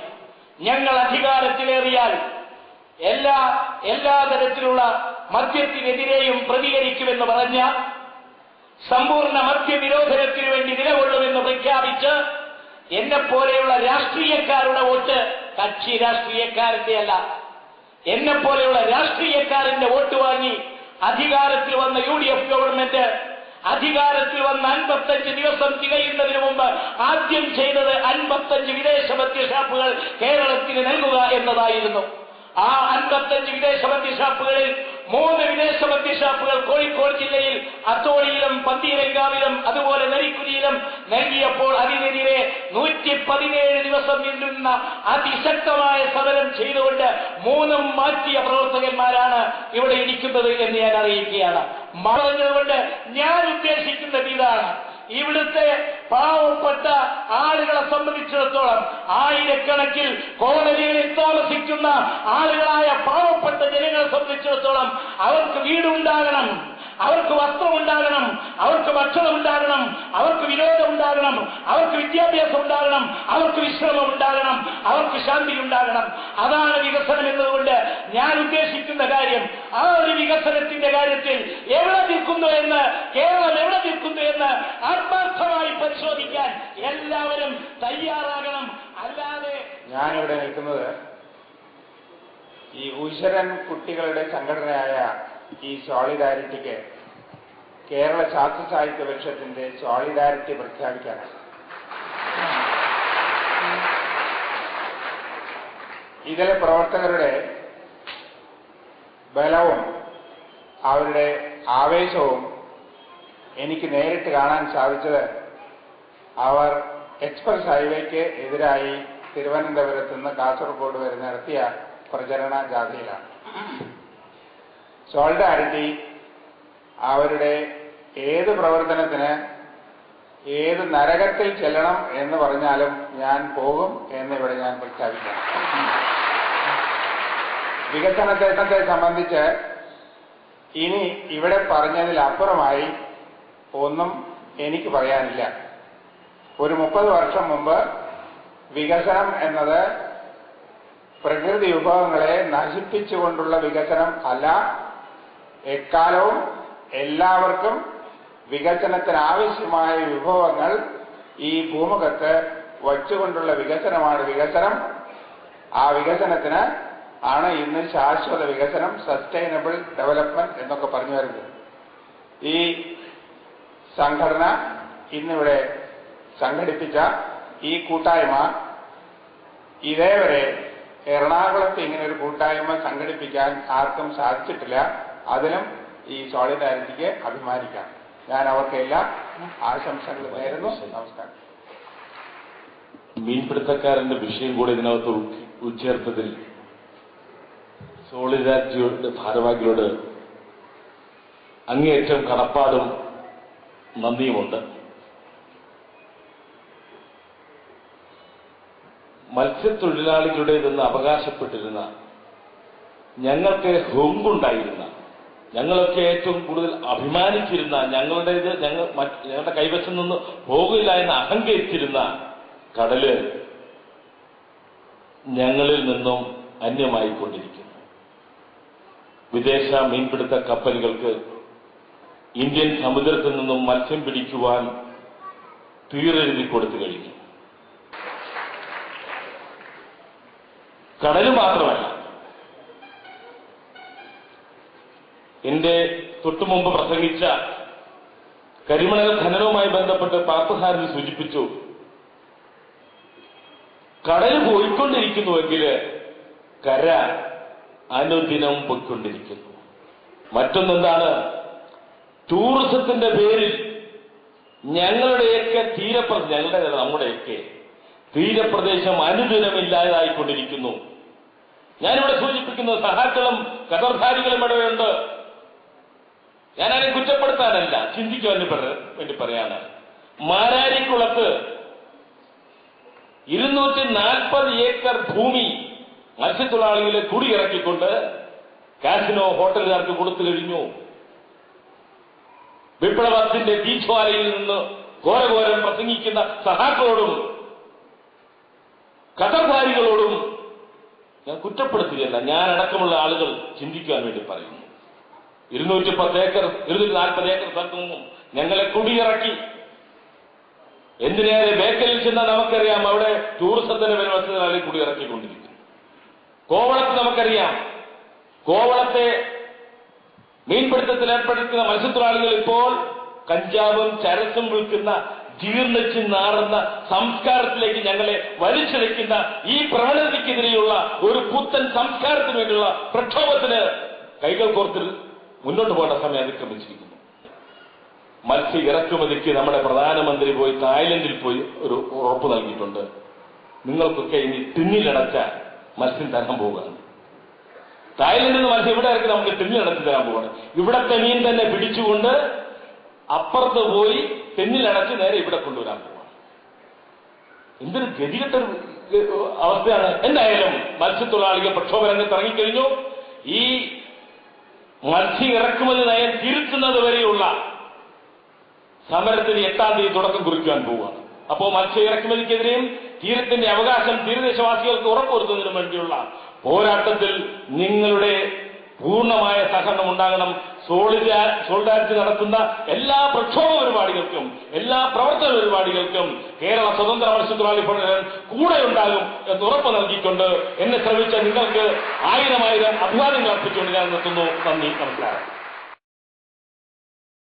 ഞങ്ങൾ അധികാരത്തിലേറിയാൽ എല്ലാ തരത്തിലുള്ള മദ്യത്തിനെതിരെയും പ്രതികരിക്കുമെന്ന് പറഞ്ഞ സമ്പൂർണ്ണ മദ്യനിരോധനത്തിനു വേണ്ടി നിലകൊള്ളുമെന്ന് പ്രഖ്യാപിച്ച് എന്നെപ്പോലെയുള്ള രാഷ്ട്രീയക്കാരുടെ വോട്ട്, കക്ഷി രാഷ്ട്രീയക്കാരന്റെ അല്ല, എന്നെപ്പോലെയുള്ള രാഷ്ട്രീയക്കാരന്റെ വോട്ട് വാങ്ങി അധികാരത്തിൽ വന്ന UDF ഗവൺമെന്റ് അധികാരത്തിൽ വന്ന് 55 ദിവസം തികയുന്നതിന് മുമ്പ് ആദ്യം ചെയ്തത് 55 വിദേശ മദ്യഷാപ്പുകൾ കേരളത്തിന് നൽകുക എന്നതായിരുന്നു. ആ 55 വിദേശ മദ്യഷാപ്പുകളിൽ 3 വിദേശ മദ്യഷാപ്പുകൾ കോഴിക്കോട് ജില്ലയിൽ അത്തോളിയിലും പന്തീരങ്കാവിലും അതുപോലെ നരിക്കുനിയിലും നൽകിയപ്പോൾ അതിനെതിരെ 117 ദിവസം നീണ്ടുന്ന അതിശക്തമായ സമരം ചെയ്തുകൊണ്ട് 3 മാറ്റിയ പ്രവർത്തകന്മാരാണ് ഇവിടെ ഇരിക്കുന്നത് എന്ന് ഞാൻ അറിയിക്കുകയാണ്. പറഞ്ഞതുകൊണ്ട് ഞാൻ ഉദ്ദേശിക്കുന്നത് ഇതാണ്, ഇവിടുത്തെ പാവപ്പെട്ട ആളുകളെ സംബന്ധിച്ചിടത്തോളം ആയിരക്കണക്കിൽ കോളനികളിൽ താമസിക്കുന്ന ആളുകളായ പാവപ്പെട്ട ജനങ്ങളെ സംബന്ധിച്ചിടത്തോളം അവർക്ക് വീടുണ്ടാകണം, അവർക്ക് വസ്ത്രമുണ്ടാകണം, അവർക്ക് ഭക്ഷണം ഉണ്ടാകണം, അവർക്ക് വിനോദം ഉണ്ടാകണം, അവർക്ക് വിദ്യാഭ്യാസം ഉണ്ടാകണം, അവർക്ക് വിശ്രമം ഉണ്ടാകണം, അവർക്ക് ശാന്തി ഉണ്ടാകണം. അതാണ് വികസനം എന്നതുകൊണ്ട് ഞാൻ ഉദ്ദേശിക്കുന്ന കാര്യം. ആ ഒരു വികസനത്തിന്റെ കാര്യത്തിൽ എവിടെ നിൽക്കുന്നു എന്ന്, കേരളം എവിടെ നിൽക്കുന്നു എന്ന് ആത്മാർത്ഥമായി പരിശോധിക്കാൻ എല്ലാവരും തയ്യാറാകണം. അല്ലാതെ ഞാനിവിടെ നിൽക്കുന്നത് ഈ ഉശരൻ കുട്ടികളുടെ സംഘടനയായ ഈ സോളിഡാരിറ്റിക്ക് കേരള ശാസ്ത്ര സാഹിത്യ പരിഷത്തിന്റെ സോളിഡാരിറ്റി പ്രഖ്യാപിക്കാനാണ്. ഇതിലെ പ്രവർത്തകരുടെ ബലവും അവരുടെ ആവേശവും എനിക്ക് നേരിട്ട് കാണാൻ സാധിച്ചത് അവർ എക്സ്പ്രസ് ഹൈവേക്ക് എതിരായി തിരുവനന്തപുരത്ത് നിന്ന് കാസർഗോഡ് വരെ നടത്തിയ പ്രചരണ ജാഥയിലാണ്. സോളിഡാരിറ്റി അവരുടെ ഏത് പ്രവർത്തനത്തിന് ഏത് നരകത്തിൽ ചെല്ലണം എന്ന് പറഞ്ഞാലും ഞാൻ പോകും എന്നിവിടെ ഞാൻ പ്രഖ്യാപിക്കാം. വികസനത്തെ സംബന്ധിച്ച് ഇനി ഇവിടെ പറഞ്ഞതിലപ്പുറമായി ഒന്നും എനിക്ക് പറയാനില്ല. ഒരു 30 വർഷം മുമ്പ് വികസനം എന്നത് പ്രകൃതി വിഭവങ്ങളെ നശിപ്പിച്ചുകൊണ്ടുള്ള വികസനം അല്ല, എക്കാലവും എല്ലാവർക്കും വികസനത്തിനാവശ്യമായ വിഭവങ്ങൾ ഈ ഭൂമുഖത്ത് വച്ചുകൊണ്ടുള്ള വികസനമാണ് വികസനം. ആ വികസനത്തിന് ആണ് ഇന്ന് ശാശ്വത വികസനം, സസ്റ്റൈനബിൾ ഡെവലപ്മെന്റ് എന്നൊക്കെ പറഞ്ഞു വരുന്നത്. ഈ സംഘടന ഇന്നിവിടെ സംഘടിപ്പിച്ച ഈ കൂട്ടായ്മ ഇതേവരെ എറണാകുളത്ത് ഇങ്ങനെ ഒരു കൂട്ടായ്മ സംഘടിപ്പിക്കാൻ ആർക്കും സാധിച്ചിട്ടില്ല. അതിലും ഈ സോളിഡാരിറ്റിക്ക് അഭിമാനിക്കാം. ഞാൻ അവർക്കെല്ലാം ആശംസകൾ നേരുന്നു. നമസ്കാരം. മീൻപിടുത്തക്കാരന്റെ വിഷയം കൂടെ ഇതിനകത്ത് ഉൾച്ചേർത്തതിൽ സോളിഡാരിറ്റിയുടെ ഭാരവാഹികളോട് അങ്ങേയറ്റം കടപ്പാടും നന്ദിയുമുണ്ട്. മത്സ്യത്തൊഴിലാളികളുടേതെന്ന് അവകാശപ്പെട്ടിരുന്ന, ഞങ്ങൾക്ക് ഹുങ്കുണ്ടായിരുന്ന, ഞങ്ങളൊക്കെ ഏറ്റവും കൂടുതൽ അഭിമാനിച്ചിരുന്ന, ഞങ്ങളുടെ കൈവശം നിന്ന് പോകില്ല എന്ന് അഹങ്കരിച്ചിരുന്ന കടല് ഞങ്ങളിൽ നിന്നും അന്യമായിക്കൊണ്ടിരിക്കുന്നു. വിദേശ മീൻപിടുത്ത കപ്പലുകൾക്ക് ഇന്ത്യൻ സമുദ്രത്തിൽ നിന്നും മത്സ്യം പിടിക്കുവാൻ തീരെഴുതി കൊടുത്തു കഴിഞ്ഞു. കടല് മാത്രമല്ല, എന്റെ തൊട്ടുമുമ്പ് പ്രസംഗിച്ച കരിമണൽ ഖനനവുമായി ബന്ധപ്പെട്ട് പാർത്ഥസാരഥി സൂചിപ്പിച്ചു, കടല് പോയിക്കൊണ്ടിരിക്കുന്നുവെങ്കിൽ കര അനുദിനം പോയിക്കൊണ്ടിരിക്കുന്നു. മറ്റൊന്നെന്താണ്? ടൂറിസത്തിന്റെ പേരിൽ നമ്മുടെയൊക്കെ തീരപ്രദേശം അനുദിനം ഇല്ലാതായിക്കൊണ്ടിരിക്കുന്നു. ഞാനിവിടെ സൂചിപ്പിക്കുന്നത് സഹാക്കളും കതർധാരികളും ഇടവുണ്ട്. ഞാനതിനെ കുറ്റപ്പെടുത്താനല്ല, ചിന്തിക്കാൻ വേണ്ടി പറയാണ്. മാരാരിക്കുളത്ത് 240 ഏക്കർ ഭൂമി മത്സ്യത്തൊഴിലാളികളെ കുടിയിറക്കിക്കൊണ്ട് കാസിനോ ഹോട്ടലുകാർക്ക് കൊടുത്തു കഴിഞ്ഞു. വിപ്ലവത്തിന്റെ തീജ്വാലയിൽ നിന്ന് ഘോരഘോരം പ്രസംഗിക്കുന്ന സഹാക്കളോടും കഥകാരികളോടും ഞാൻ കുറ്റപ്പെടുത്തുകയല്ല, ഞാൻ അടക്കമുള്ള ആളുകൾ ചിന്തിക്കാൻ വേണ്ടി പറയുന്നു. 240 ഏക്കർ സ്ഥലത്തു നിന്നും ഞങ്ങളെ കുടിയിറക്കി. എന്തിനേറെ ബേക്കലിൽ ചെന്നാൽ നമുക്കറിയാം, അവിടെ ടൂറിസത്തിന്റെ മത്സ്യത്തൊഴിലാളി കുടിയിറക്കിക്കൊണ്ടിരിക്കുന്നു. കോവളത്ത് നമുക്കറിയാം, കോവളത്തെ മീൻപിടുത്തത്തിൽ ഏർപ്പെടുത്തുന്ന മത്സ്യത്തൊഴിലാളികൾ ഇപ്പോൾ കഞ്ചാവും ചരസും വിൽക്കുന്ന ജീർണിച്ച് നാറുന്ന സംസ്കാരത്തിലേക്ക് ഞങ്ങളെ വലിച്ചിഴയ്ക്കുന്ന ഈ പ്രവണതയ്ക്കെതിരെയുള്ള ഒരു പുത്തൻ സംസ്കാരത്തിന് വേണ്ടിയുള്ള പ്രക്ഷോഭത്തിന് കൈകൾ കോർത്തിൽ മുന്നോട്ട് പോകേണ്ട സമയം അതിക്രമിച്ചിരിക്കുന്നു. മത്സ്യ ഇറക്കുമതിക്ക് നമ്മുടെ പ്രധാനമന്ത്രി പോയി തായ്ലൻഡിൽ പോയി ഒരു ഉറപ്പ് നൽകിയിട്ടുണ്ട്. നിങ്ങൾക്കൊക്കെ ഇനി ടിന്നിലടച്ച മത്സ്യം തരാൻ പോവുകയാണ്. തായ്ലൻഡിൽ നിന്ന് മത്സ്യം ഇവിടെ ഇറക്കി നമുക്ക് ടിന്നിലടച്ച് തരാൻ പോവുകയാണ്. ഇവിടത്തെ മീൻ തന്നെ പിടിച്ചുകൊണ്ട് അപ്പുറത്ത് പോയി തെന്നിലടച്ച് നേരെ ഇവിടെ കൊണ്ടുവരാൻ പോവാണ്. എന്തൊരു ഗതികെട്ട അവസ്ഥയാണ്. എന്തായാലും മത്സ്യത്തൊഴിലാളികൾ പ്രക്ഷോഭ രംഗത്ത് ഇറങ്ങിക്കഴിഞ്ഞു. ഈ മത്സ്യ ഇറക്കുമതി നയം തിരുത്തുന്നത് വരെയുള്ള സമരത്തിന് 8-ാം തീയതി തുടക്കം കുറിക്കാൻ പോവുകയാണ്. അപ്പോൾ മത്സ്യ ഇറക്കുമതിക്കെതിരെയും തീരത്തിന്റെ അവകാശം തീരദേശവാസികൾക്ക് ഉറപ്പുവരുത്തുന്നതിനും വേണ്ടിയുള്ള പോരാട്ടത്തിൽ നിങ്ങളുടെ പൂർണ്ണമായ സഹകരണം ഉണ്ടാകണം. സോളിഡാരിറ്റി നടത്തുന്ന എല്ലാ പ്രക്ഷോഭ പരിപാടികൾക്കും എല്ലാ പ്രവർത്തന പരിപാടികൾക്കും കേരള സ്വതന്ത്ര മത്സ്യത്തൊഴിലാളി ഫെഡറേഷൻ കൂടെ ഉണ്ടാകും എന്ന് ഉറപ്പ് നൽകിക്കൊണ്ട് എന്നെ ശ്രമിച്ച നിങ്ങൾക്ക് 1000 അഭിവാദ്യങ്ങൾ അർപ്പിച്ചുകൊണ്ട് ഞാൻ നിർത്തുന്നു. നന്ദി, നമസ്കാരം.